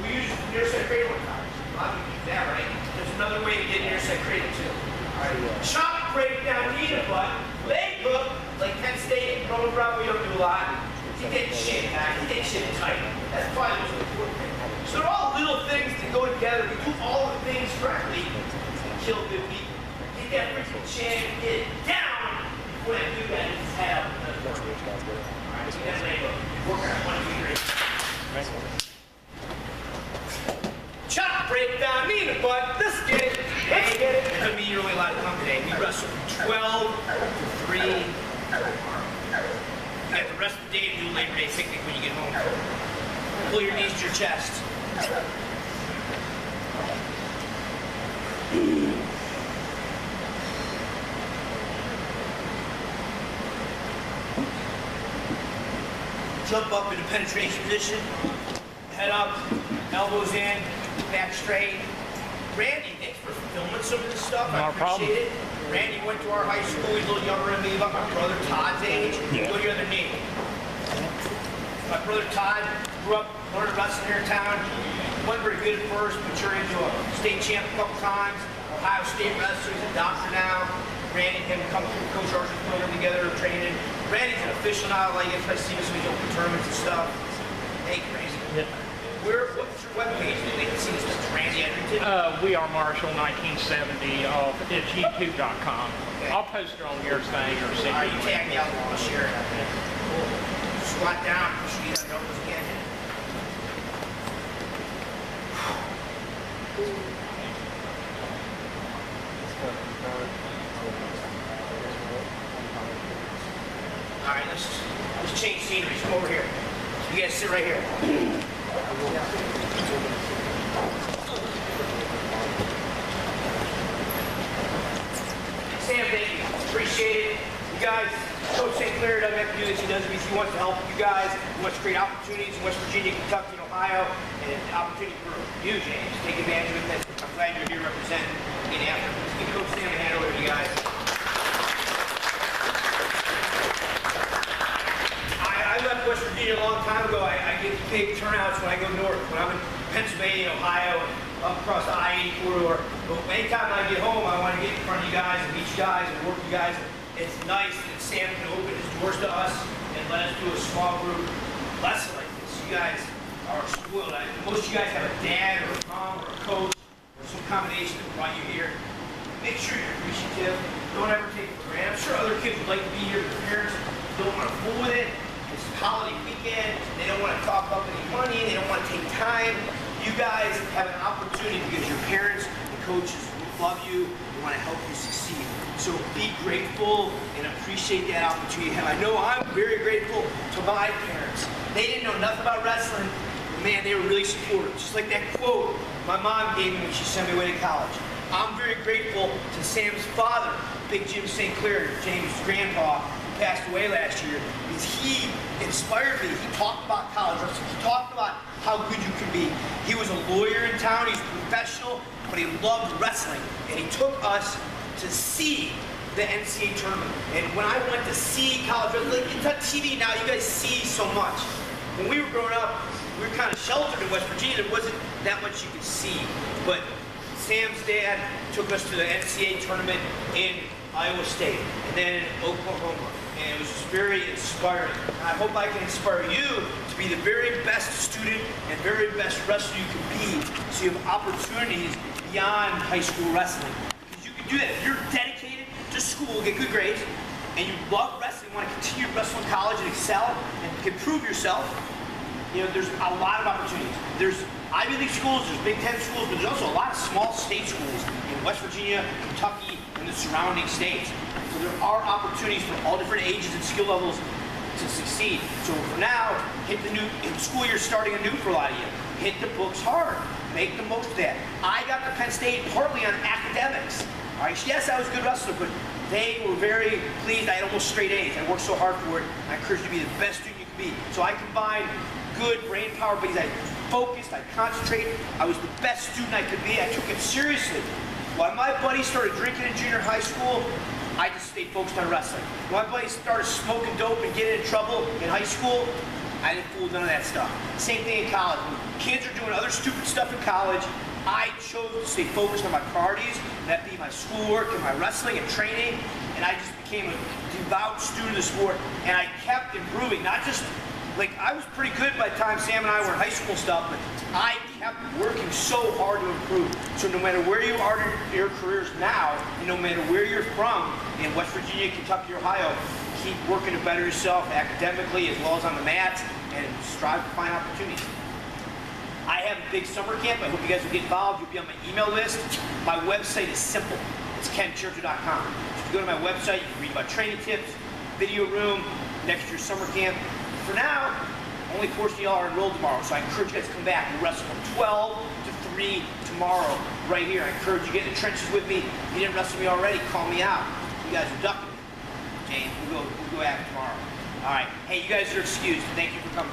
We use the near side cradle at times. A lot of you use that, right? There's another way to get near side cradle too. Alright. Chop breakdown, knee to butt, leg hook, like Penn State and Roman Bravo, we don't do a lot. Get that chin back, get that chin tight. That's probably the most important thing. So they're all little things that go together. We do all the things correctly to kill good people. Get that freaking chin, get it down. When I do that, it's head up. Alright, get that leg up. Work on 1, 2, 3. Chop, break down, knee in the butt. Let's get it. Let's get it. It took me really a lot of time today. We wrestled 12 to 3. You got the rest of the day to do Labor Day picnic when you get home. Pull your knees to your chest. Jump up into penetration position. Head up, elbows in, back straight. Randy, thanks for filming some of this stuff. I appreciate it. Randy went to our high school. He's a little younger than me, about my brother Todd's age. Go to your other knee. My brother Todd grew up learning wrestling here in town. Wasn't very good at first, matured into a state champ a couple times. Ohio State wrestler. He's a doctor now. Randy and him come through Coach Archer's program together, training. Randy's an official now. Like, if I see him in open tournaments and stuff. Hey, crazy. Yeah. What's your webpage? They can see this as Randy Edrington. We are Marshall 1970. It's youtube.com. Okay. I'll post it on your thing or send All right, you. you tag me out and I'll share it. Cool. Squat down, push your knees up, elbows again. All right, let's change scenery. Come over here. You guys sit right here. Sam, thank you. Appreciate it. You guys, Coach St. Clair doesn't have to do this. He does it because he wants to help you guys. He wants to create opportunities in West Virginia, Kentucky, and Ohio, and an opportunity for you, James. Take advantage of it. I'm glad you're here representing Indianapolis. Let's give Coach Sam a hand over to you guys. I left West Virginia a long time ago. I get big turnouts when I go north. When I'm in Pennsylvania, Ohio, and up across the I-80 corridor. But anytime I get home, I want to get in front of you guys and meet you guys and work with you guys. It's nice that Sam can open his doors to us and let us do a small group lesson like this. You guys are spoiled. Most of you guys have a dad or a mom or a coach or some combination that brought you here. Make sure you're appreciative. Don't ever take it for granted. I'm sure other kids would like to be here, but their parents don't want to fool with it. It's holiday weekend. They don't want to talk about any money. They don't want to take time. You guys have an opportunity because your parents and coaches love you. They want to help you succeed. So be grateful and appreciate that opportunity you have. I know I'm very grateful to my parents. They didn't know nothing about wrestling, but man, they were really supportive. Just like that quote my mom gave me when she sent me away to college. I'm very grateful to Sam's father, Big Jim St. Clair, James' grandpa, who passed away last year, because he inspired me. He talked about college wrestling. He talked about how good you can be. He was a lawyer in town. He's a professional, but he loved wrestling. And he took us to see the NCAA tournament. And when I went to see college wrestling, like, it's on TV now, you guys see so much. When we were growing up, we were kind of sheltered in West Virginia. There wasn't that much you could see. But Sam's dad took us to the NCAA tournament in Iowa State and then in Oklahoma. And it was just very inspiring. And I hope I can inspire you to be the very best student and very best wrestler you can be, so you have opportunities beyond high school wrestling. Because you can do that. If you're dedicated to school, get good grades, and you love wrestling, want to continue to wrestle in college and excel and can prove yourself, you know, there's a lot of opportunities. There's Ivy League schools, there's Big Ten schools, but there's also a lot of small state schools in West Virginia, Kentucky, and the surrounding states. So there are opportunities for all different ages and skill levels to succeed. So for now, hit the new school year starting anew for a lot of you. Hit the books hard. Make the most of that. I got to Penn State partly on academics. All right, yes, I was a good wrestler, but they were very pleased. I had almost straight A's. I worked so hard for it. I encourage you to be the best student you can be. So I combined good brain power because I focused, I concentrated. I was the best student I could be. I took it seriously. While my buddies started drinking in junior high school, I just stayed focused on wrestling. When my buddies started smoking dope and getting in trouble in high school, I didn't fool with none of that stuff. Same thing in college. When kids are doing other stupid stuff in college, I chose to stay focused on my priorities, that being my schoolwork and my wrestling and training, and I just became a devout student of the sport, and I kept improving. Not just, like, I was pretty good by the time Sam and I were in high school stuff, but I kept working so hard to improve. So no matter where you are in your careers now, and no matter where you're from, in West Virginia, Kentucky, Ohio, keep working to better yourself academically as well as on the mats, and strive to find opportunities. I have a big summer camp. I hope you guys will get involved. You'll be on my email list. My website is simple. It's kenchertow.com. So if you go to my website, you can read about training tips, video room, next year's summer camp. For now, only 4 of y'all are enrolled tomorrow, so I encourage you guys to come back. We'll wrestle from 12 to 3 tomorrow, right here. I encourage you to get in the trenches with me. If you didn't wrestle me already, call me out. You guys are ducking me. James, we'll go at it tomorrow. All right. Hey, you guys are excused. Thank you for coming.